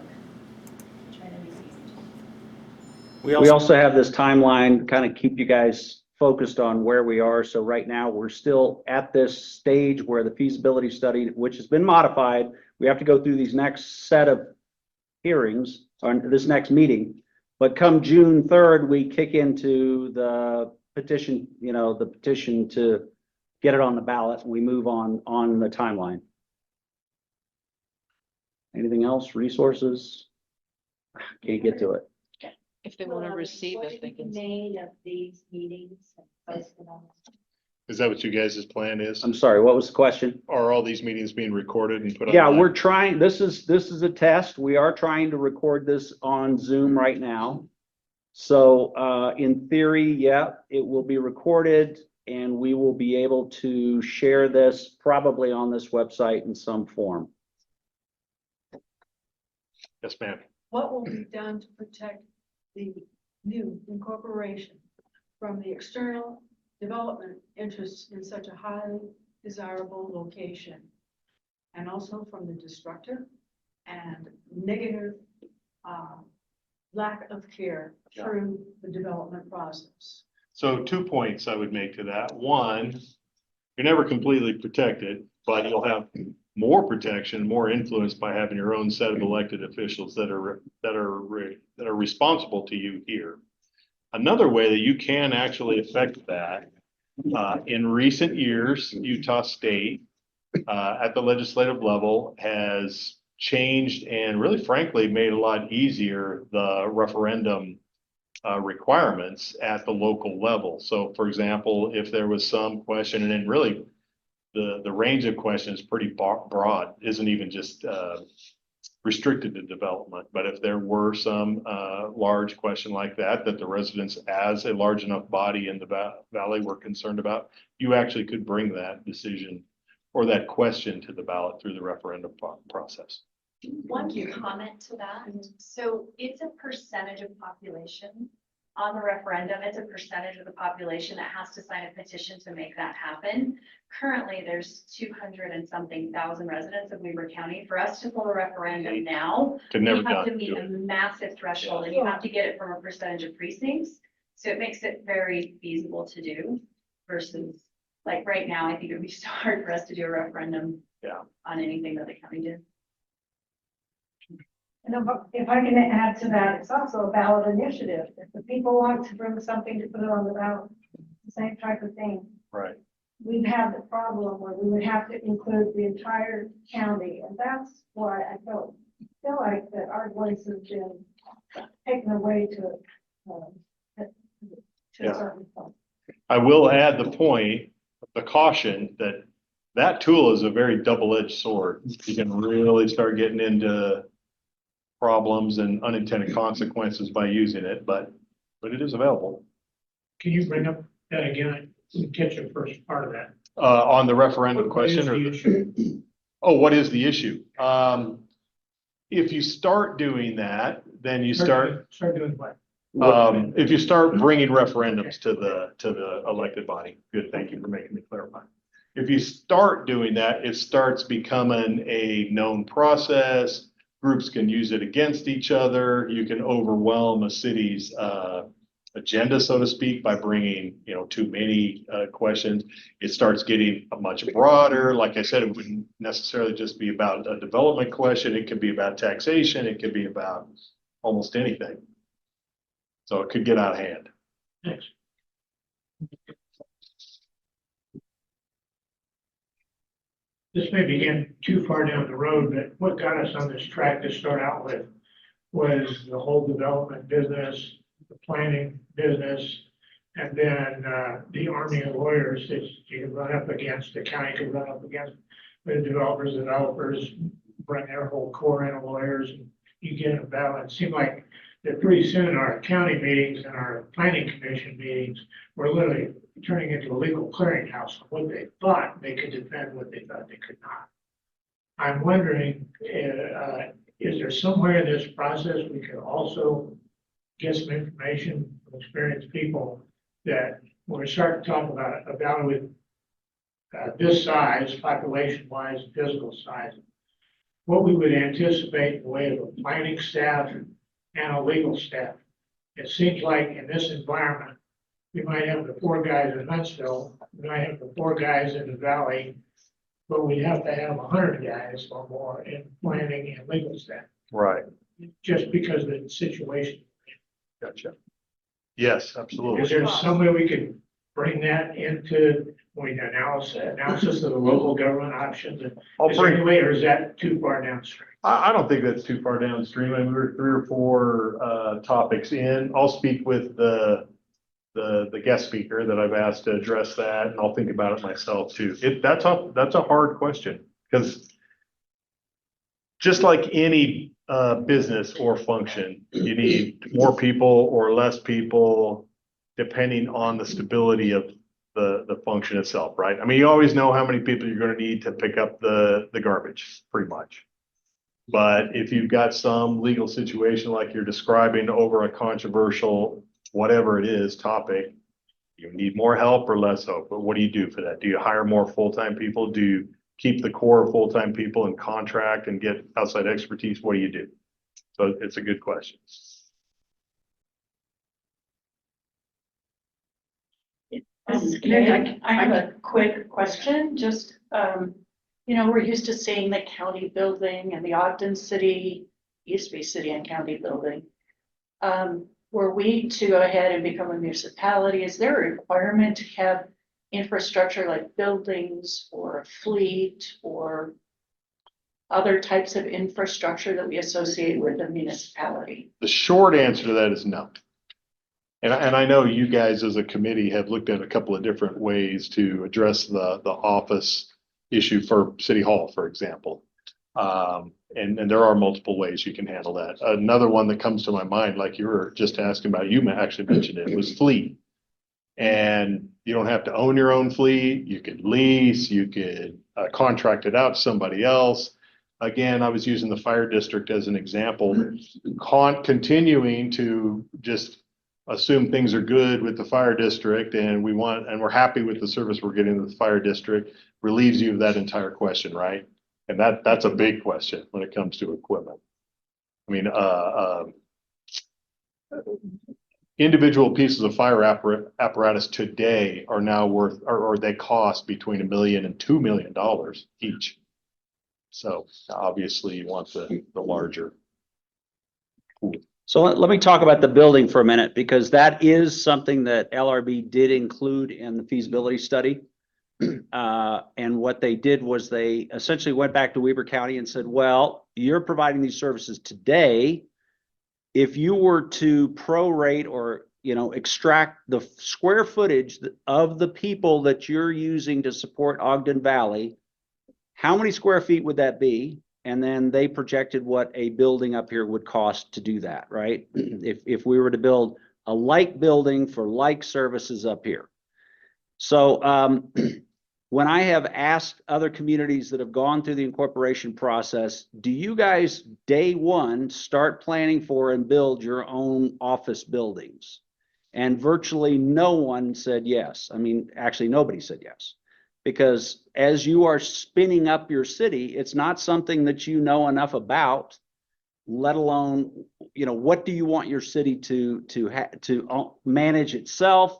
Trying to make it easy. We also have this timeline, kind of keep you guys focused on where we are. So right now, we're still at this stage where the feasibility study, which has been modified, we have to go through these next set of hearings, or this next meeting. But come June 3rd, we kick into the petition, the petition to get it on the ballot, and we move on the timeline. Anything else? Resources? Can't get to it. If they want to receive it, they can. Made of these meetings and posted on. Is that what you guys' plan is? I'm sorry, what was the question? Are all these meetings being recorded and put on? Yeah, we're trying, this is a test. We are trying to record this on Zoom right now. So in theory, yeah, it will be recorded, and we will be able to share this probably on this website in some form. Yes, ma'am. What will be done to protect the new incorporation from the external development interests in such a highly desirable location? And also from the destructive and negative lack of care through the development process. So 2 points I would make to that. One, you're never completely protected, but you'll have more protection, more influence by having your own set of elected officials that are responsible to you here. Another way that you can actually affect that, in recent years, Utah State at the legislative level has changed and really frankly made a lot easier the referendum requirements at the local level. So for example, if there was some question, and then really the range of questions is pretty broad, isn't even just restricted to development, but if there were some large question like that the residents as a large enough body in the valley were concerned about, you actually could bring that decision or that question to the ballot through the referendum process. One comment to that. So it's a percentage of population. On the referendum, it's a percentage of the population that has to sign a petition to make that happen. Currently, there's 200 and something thousand residents of Weber County. For us to hold a referendum now, we have to meet a massive threshold, and you have to get it from a percentage of precincts. So it makes it very feasible to do versus like right now, I think it would be so hard for us to do a referendum on anything that the county did. And if I can add to that, it's also a ballot initiative. If the people want to bring something to put it on the ballot, the same type of thing. Right. We'd have the problem where we would have to include the entire county, and that's why I feel like that our voice has been taken away to a certain point. I will add the point, the caution that tool is a very double-edged sword. You can really start getting into problems and unintended consequences by using it, but it is available. Can you bring up that again? I didn't catch the first part of that. On the referendum question, what is the issue? If you start doing that, then you start doing what? if you start bringing referendums to the elected body. Good, thank you for making me clarify. If you start doing that, it starts becoming a known process. Groups can use it against each other. You can overwhelm a city's agenda, so to speak, by bringing, too many questions. It starts getting much broader. Like I said, it wouldn't necessarily just be about a development question. It could be about taxation. It could be about almost anything. So it could get out of hand. Thanks. This may be getting too far down the road, but what got us on this track to start out with was the whole development business, the planning business, and then the army of lawyers that you could run up against, the county could run up against, the developers bring their whole core in of lawyers, and you get a balance. It seemed like that pretty soon our county meetings and our planning commission meetings were literally turning into a legal clearinghouse of what they thought they could defend, what they thought they could not. I'm wondering, is there somewhere in this process we could also get some information from experienced people that when we start to talk about with this size, population-wise, physical size, what we would anticipate in the way of a planning staff and a legal staff. It seems like in this environment, we might have the 4 guys in Huntsville, we might have the 4 guys in the valley, but we have to have 100 guys or more in planning and legal staff, Right. just because of the situation. Gotcha. Yes, absolutely. Is there some way we could bring that into when we analysis of the local government options? Is there any way, or is that too far downstream? I don't think that's too far downstream. I mean, we're 3 or 4 topics in. I'll speak with the guest speaker that I've asked to address that, and I'll think about it myself too. That's a hard question, because just like any business or function, you need more people or less people depending on the stability of the function itself, right? I mean, you always know how many people you're going to need to pick up the garbage, pretty much. But if you've got some legal situation like you're describing over a controversial, whatever it is, topic, you need more help or less help. But what do you do for that? Do you hire more full-time people? Do you keep the core full-time people and contract and get outside expertise? What do you do? So it's a good question. I have a quick question, just, we're used to seeing the county building and the Ogden city, used to be city and county building. Were we to go ahead and become a municipality, is there a requirement to have infrastructure like buildings or a fleet or other types of infrastructure that we associate with a municipality? The short answer to that is no. And I know you guys as a committee have looked at a couple of different ways to address the office issue for City Hall, for example. And there are multiple ways you can handle that. Another one that comes to my mind, like you were just asking about, you actually mentioned it, was fleet. And you don't have to own your own fleet. You could lease, you could contract it out to somebody else. Again, I was using the fire district as an example, continuing to just assume things are good with the fire district and we're happy with the service we're getting with the fire district relieves you of that entire question, right? And that's a big question when it comes to equipment. I mean, individual pieces of fire apparatus today are now worth, or they cost between $1 million and $2 million each. So obviously you want the larger pool. So let me talk about the building for a minute, because that is something that LRB did include in the feasibility study. And what they did was they essentially went back to Weber County and said, well, you're providing these services today. If you were to prorate or, extract the square footage of the people that you're using to support Ogden Valley, how many square feet would that be? And then they projected what a building up here would cost to do that, right? If we were to build a like building for like services up here. So when I have asked other communities that have gone through the incorporation process, do you guys day one start planning for and build your own office buildings? And virtually no one said yes. I mean, actually nobody said yes. Because as you are spinning up your city, it's not something that you know enough about let alone, what do you want your city to manage itself?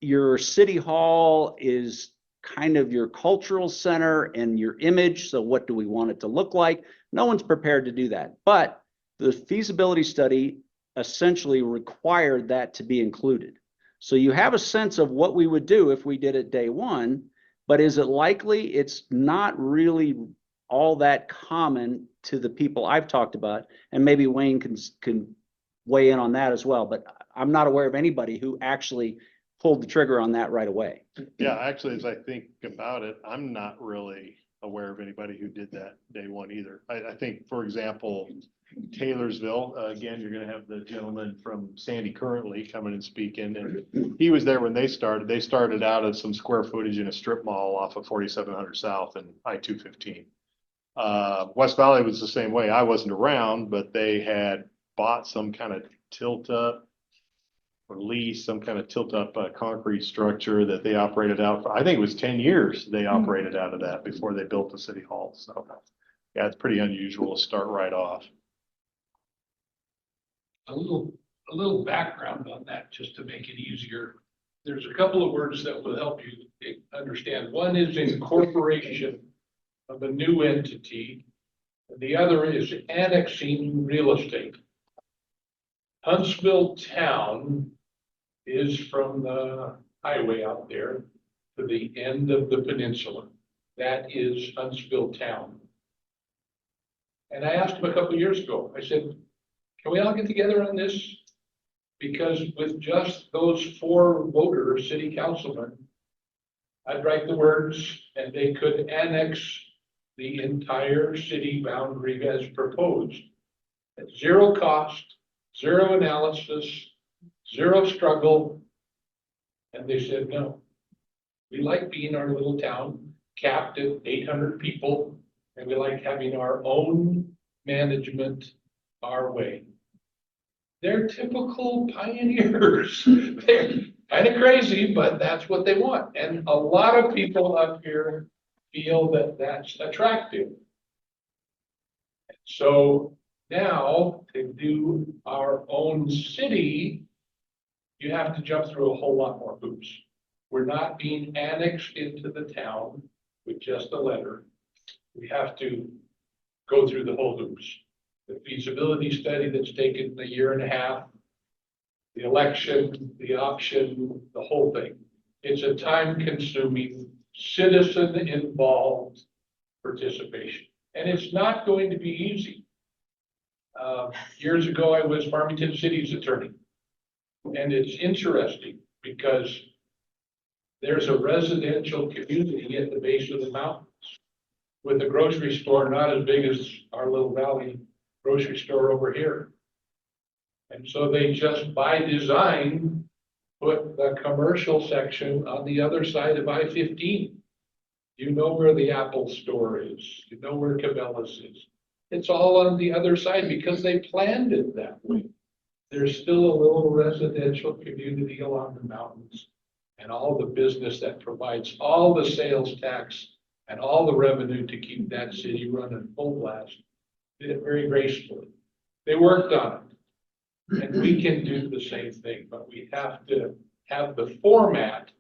Your city hall is kind of your cultural center and your image. So what do we want it to look like? No one's prepared to do that. But the feasibility study essentially required that to be included. So you have a sense of what we would do if we did it day one, but is it likely? It's not really all that common to the people I've talked about, and maybe Wayne can weigh in on that as well, but I'm not aware of anybody who actually pulled the trigger on that right away. Yeah, actually, as I think about it, I'm not really aware of anybody who did that day one either. I think, for example, Taylorsville, again, you're gonna have the gentleman from Sandy currently coming and speaking, and he was there when they started. They started out at some square footage in a strip mall off of 4700 South and I-215. West Valley was the same way. I wasn't around, but they had bought some kind of tilt-up or lease some kind of tilt-up concrete structure that they operated out for, I think it was 10 years they operated out of that before they built the city hall. So yeah, it's pretty unusual to start right off. A little background on that, just to make it easier. There's a couple of words that will help you understand. One is incorporation of a new entity. The other is annexing real estate. Huntsville town is from the highway out there to the end of the peninsula. That is Huntsville town. And I asked him a couple of years ago, I said, can we all get together on this? Because with just those 4 voters, city councilmen, I'd write the words and they could annex the entire city boundary as proposed. At 0 cost, 0 analysis, 0 struggle. And they said, no, we like being our little town, capped at 800 people, and we like having our own management our way. They're typical pioneers. They're kind of crazy, but that's what they want. And a lot of people up here feel that that's attractive. So now to do our own city, you have to jump through a whole lot more hoops. We're not being annexed into the town with just a letter. We have to go through the whole hoops. The feasibility study that's taken 1.5 years, the election, the auction, the whole thing. It's a time-consuming, citizen-involved participation. And it's not going to be easy. Years ago, I was Farmington City's attorney. And it's interesting because there's a residential community at the base of the mountains with a grocery store not as big as our little valley grocery store over here. And so they just by design put the commercial section on the other side of I-15. You know where the Apple store is. You know where Cabela's is. It's all on the other side because they planned it that way. There's still a little residential community along the mountains and all the business that provides all the sales tax and all the revenue to keep that city running full blast. Did it very gracefully. They worked on it. And we can do the same thing, but we have to have the format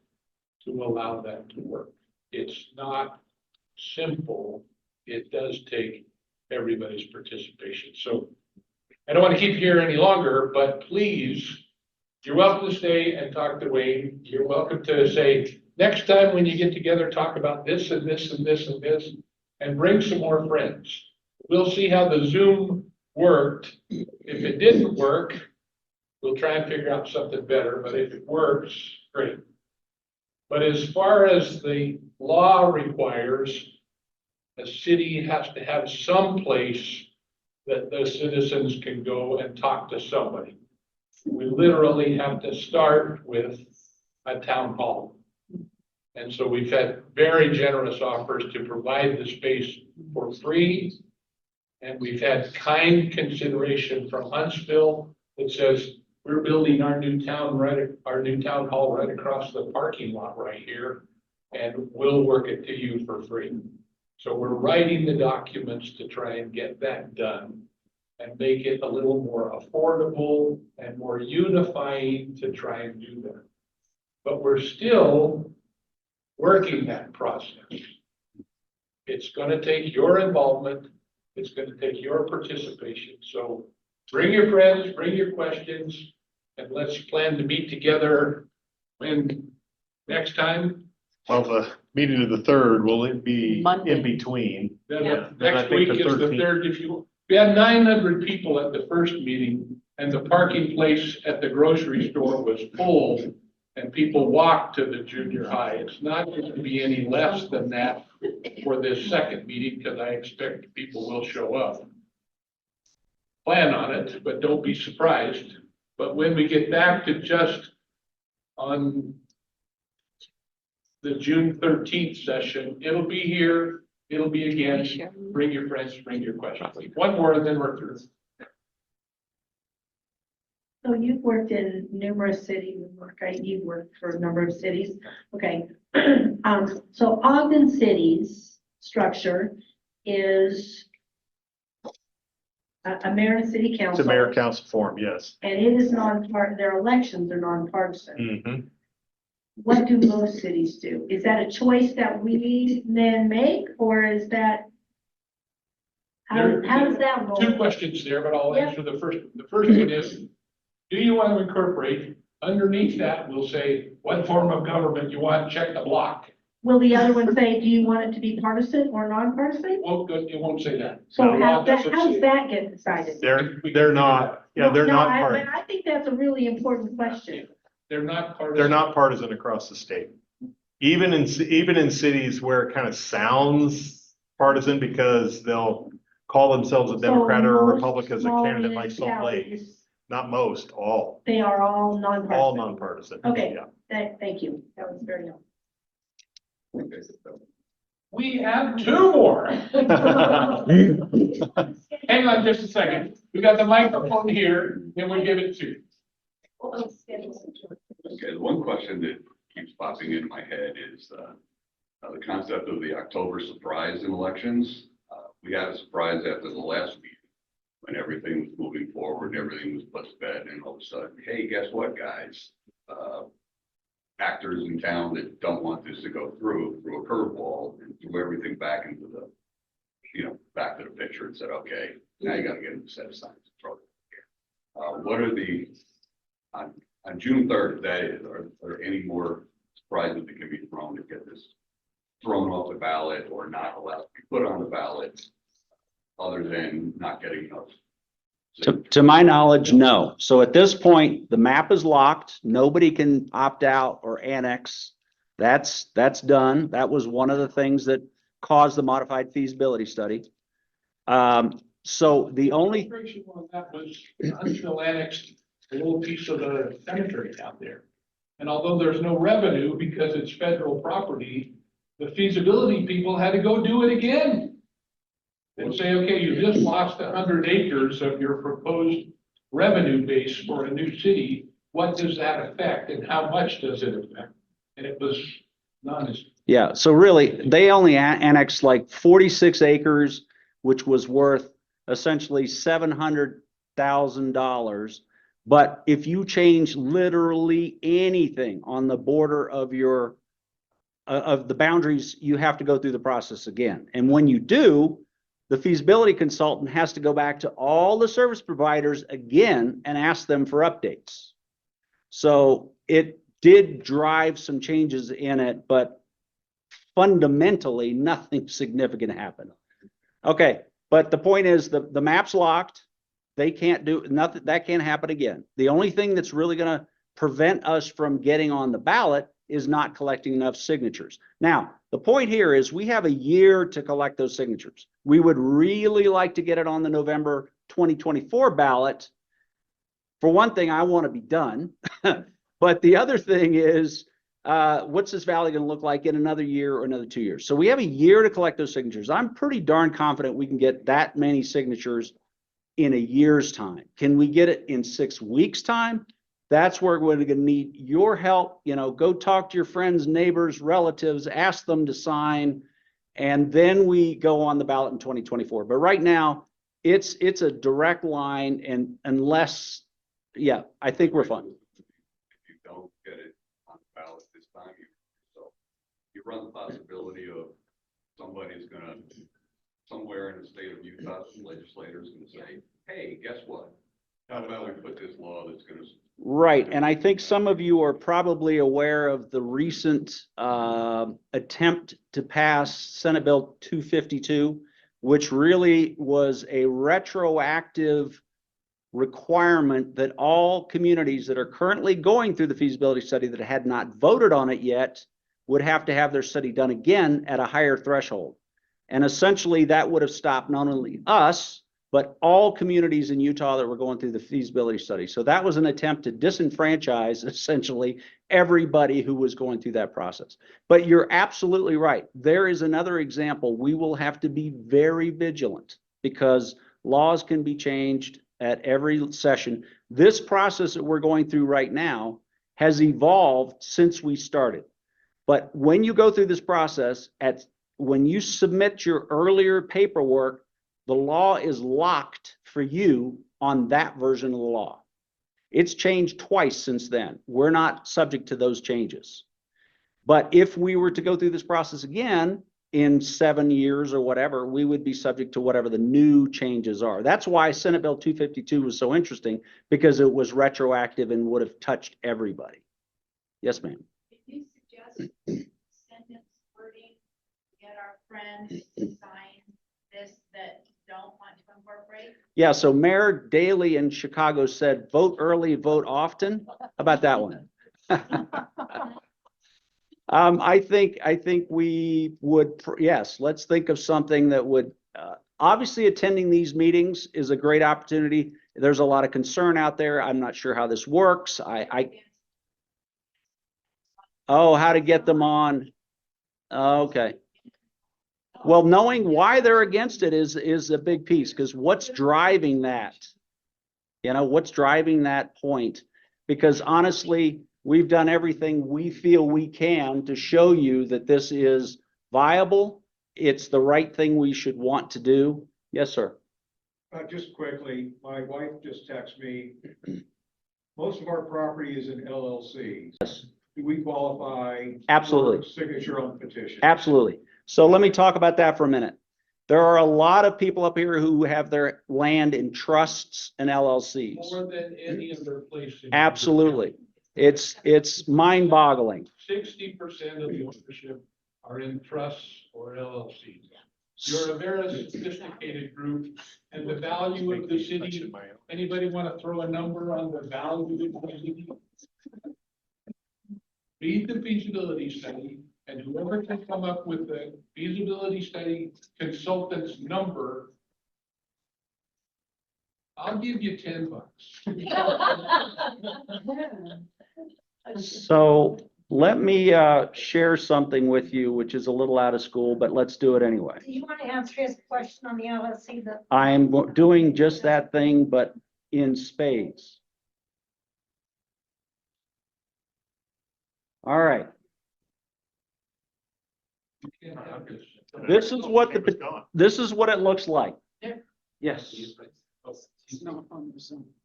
to allow that to work. It's not simple. It does take everybody's participation. So I don't want to keep you here any longer, but please, you're welcome to stay and talk to Wayne. You're welcome to say, next time when you get together, talk about this and this and this and this, and bring some more friends. We'll see how the Zoom worked. If it didn't work, we'll try and figure out something better, but if it works, great. But as far as the law requires, a city has to have some place that the citizens can go and talk to somebody. We literally have to start with a town hall. And so we've had very generous offers to provide the space for free. And we've had kind consideration from Huntsville that says, we're building our new town hall right across the parking lot right here, and we'll work it to you for free. So we're writing the documents to try and get that done and make it a little more affordable and more unifying to try and do that. But we're still working that process. It's gonna take your involvement. It's gonna take your participation. So bring your friends, bring your questions, and let's plan to meet together when, next time? Well, the meeting of the 3rd, will it be Monday. in between? Then Yeah. Then I next think week the is the 13th. 3rd. If you, we had 900 people at the first meeting and the parking place at the grocery store was full and people walked to the junior high. It's not going to be any less than that for this second meeting because I expect people will show up. Plan on it, but don't be surprised. But when we get back to just on the June 13th session, it'll be here, it'll be again, bring your friends, bring your questions. One more and then we're through. So you've worked in numerous cities, right? You've worked for a number of cities. Okay. So Ogden City's structure is a mayor and city council. It's a mayor council form, yes. And it is non-part, their elections are nonpartisan. Mm-hmm. What do most cities do? Is that a choice that we then make, or is that? How does that roll? Two questions there, but I'll Yep. answer the first. The first one is, do you want to incorporate? Underneath that, we'll say, what form of government you want, check the block. Will the other one say, do you want it to be partisan or nonpartisan? Well, good, it won't say that. So The law how does doesn't that say get decided? They're not, yeah, they're No, not I partisan. I think that's a really important question. They're not partisan. They're not partisan across the state. Even in cities where it kind of sounds partisan because they'll call themselves a Democrat or a most Republican as a small candidate like Salt Lake. municipalities, Not most, all. They are all nonpartisan. All nonpartisan. Okay, Yeah. thank you. That was very helpful. We have two more. Hang on just a second. We got the microphone here and we'll give it to you. Okay, the one question that keeps popping into my head is the concept of the October surprise in elections. We had a surprise after the last meeting when everything was moving forward, everything was put to bed, and all of a sudden, hey, guess what, guys? Actors in town that don't want this to go through a curveball and threw everything back into the, back to the picture and said, okay, now you gotta get them to set aside and throw it here. What are the, on June 3rd, that is, are there any more surprises that can be thrown to get this thrown off the ballot or not allowed to be put on the ballot other than not getting enough? To my knowledge, no. So at this point, the map is locked. Nobody can opt out or annex. That's done. That was one of the things that caused the modified feasibility study. So the only. On that was until annexed a little piece of the cemetery out there. And although there's no revenue because it's federal property, the feasibility people had to go do it again. And say, okay, you just lost 100 acres of your proposed revenue base for a new city. What does that affect and how much does it affect? And it was Yeah, so really, they only annexed like 46 acres, which was worth essentially $700,000. But if you change literally anything on the border of your of the boundaries, you have to go through the process again. And when you do, the feasibility consultant has to go back to all the service providers again and ask them for updates. So it did drive some changes in it, but fundamentally nothing significant happened. Okay, but the point is the map's locked. They can't do nothing. That can't happen again. The only thing that's really going to prevent us from getting on the ballot is not collecting enough signatures. Now, the point here is we have a year to collect those signatures. We would really like to get it on the November 2024 ballot. For one thing, I want to be done. But the other thing is, what's this valley going to look like in another year or another 2 years? So we have a year to collect those signatures. I'm pretty darn confident we can get that many signatures in a year's time. Can we get it in 6 weeks' time? That's where we're going to need your help. Go talk to your friends, neighbors, relatives, ask them to sign And then we go on the ballot in 2024. But right now, it's a direct line, and unless, yeah, I think we're fine. If you don't get it on the ballot this time, you run the possibility of somebody's gonna, somewhere in the state of Utah, some legislator's gonna say, hey, guess what? How about we put this law that's gonna. Right, and I think some of you are probably aware of the recent attempt to pass Senate Bill 252, which really was a retroactive requirement that all communities that are currently going through the feasibility study that had not voted on it yet would have to have their study done again at a higher threshold. And essentially that would have stopped not only us, but all communities in Utah that were going through the feasibility study. So that was an attempt to disenfranchise essentially everybody who was going through that process. But you're absolutely right. There is another example. We will have to be very vigilant because laws can be changed at every session. This process that we're going through right now has evolved since we started. But when you go through this process, when you submit your earlier paperwork, the law is locked for you on that version of the law. It's changed twice since then. We're not subject to those changes. But if we were to go through this process again in 7 years or whatever, we would be subject to whatever the new changes are. That's why Senate Bill 252 was so interesting, because it was retroactive and would have touched everybody. Yes, ma'am. Did you suggest sentence wording, get our friends to sign this that don't want to incorporate? Yeah, so Mayor Daley in Chicago said, vote early, vote often. How about that one? I think we would, yes, let's think of something that would, obviously attending these meetings is a great opportunity. There's a lot of concern out there. I'm not sure how this works. Oh, how to get them on. Okay. Well, knowing why they're against it is a big piece, because what's driving that? You know, what's driving that point? Because honestly, we've done everything we feel we can to show you that this is viable. It's the right thing we should want to do. Yes, sir. Just quickly, my wife just texted me. Most of our property is in LLCs. Yes. Do we qualify? Absolutely. For signature on the petition? Absolutely. So let me talk about that for a minute. There are a lot of people up here who have their land in trusts and LLCs. More than any other place. Absolutely. It's mind-boggling. 60% of the ownership are in trusts or LLCs. You're a very sophisticated group, and the value of the city, anybody want to throw a number on the value of the city? Read the feasibility study, and whoever can come up with the feasibility study consultant's number, I'll give you $10. So let me share something with you, which is a little out of school, but let's do it anyway. Do you want to answer his question on the LLC? I'm doing just that thing, but in spades. All right. This is what it looks like. Yes.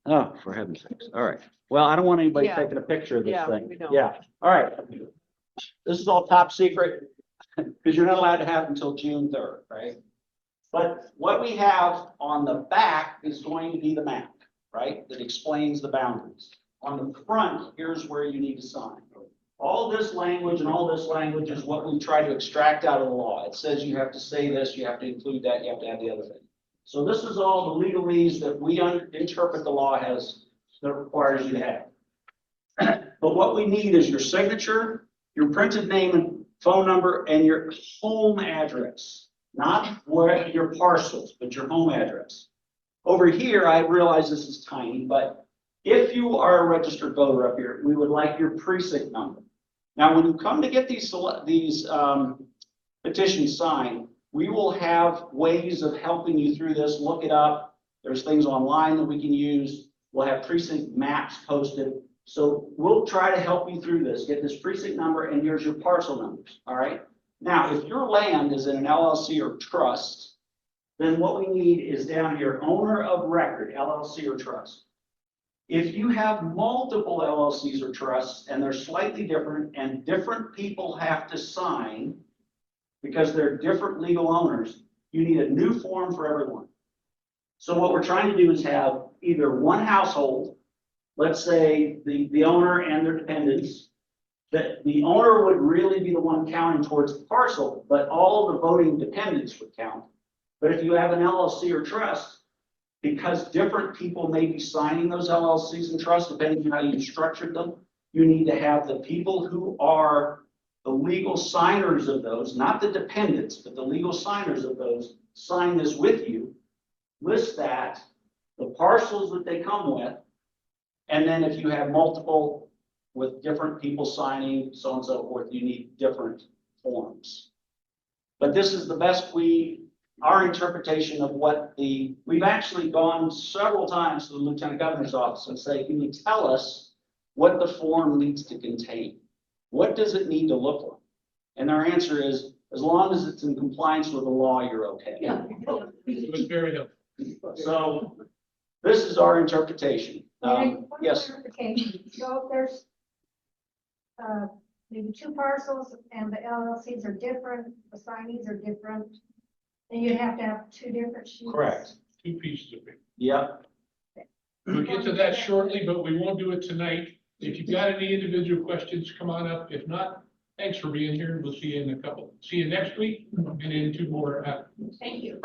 Oh, for heaven's sakes. All right. Well, I don't want anybody taking a picture of this thing. Yeah. All right. This is all top secret because you're not allowed to have it until June 3rd, right? But what we have on the back is going to be the map, right? That explains the boundaries. On the front, here's where you need to sign. All this language and all this language is what we try to extract out of the law. It says you have to say this, you have to include that, you have to have the other thing. So this is all the legalese that we interpret the law as that requires you to have. But what we need is your signature, your printed name and phone number, and your home address. Not where your parcels, but your home address. Over here, I realize this is tiny, but if you are a registered voter up here, we would like your precinct number. Now, when you come to get these petitions signed, we will have ways of helping you through this. Look it up. There's things online that we can use. We'll have precinct maps posted. So we'll try to help you through this. Get this precinct number, and here's your parcel numbers. All right. Now, if your land is in an LLC or trust, then what we need is down here, owner of record, LLC or trust. If you have multiple LLCs or trusts and they're slightly different and different people have to sign because they're different legal owners, you need a new form for everyone. So what we're trying to do is have either one household, let's say the owner and their dependents, that the owner would really be the one counting towards the parcel, but all the voting dependents would count. But if you have an LLC or trust, because different people may be signing those LLCs and trusts, depending on how you structured them, you need to have the people who are the legal signers of those, not the dependents, but the legal signers of those, sign this with you, list that, the parcels that they come with, and then if you have multiple with different people signing, so on and so forth, you need different forms. But this is the best our interpretation of what we've actually gone several times to the Lieutenant Governor's office and say, can you tell us what the form needs to contain? What does it need to look like? And their answer is, as long as it's in compliance with the law, you're okay. It was very helpful. So this is our interpretation. Yes. Clarification. So if there's maybe two parcels and the LLCs are different, the signees are different, then you have to have two different sheets. Correct. Two pieces of paper. Yep. We'll get to that shortly, but we won't do it tonight. If you've got any individual questions, come on up. If not, thanks for being here. We'll see you in a couple. See you next week and in two more. Thank you.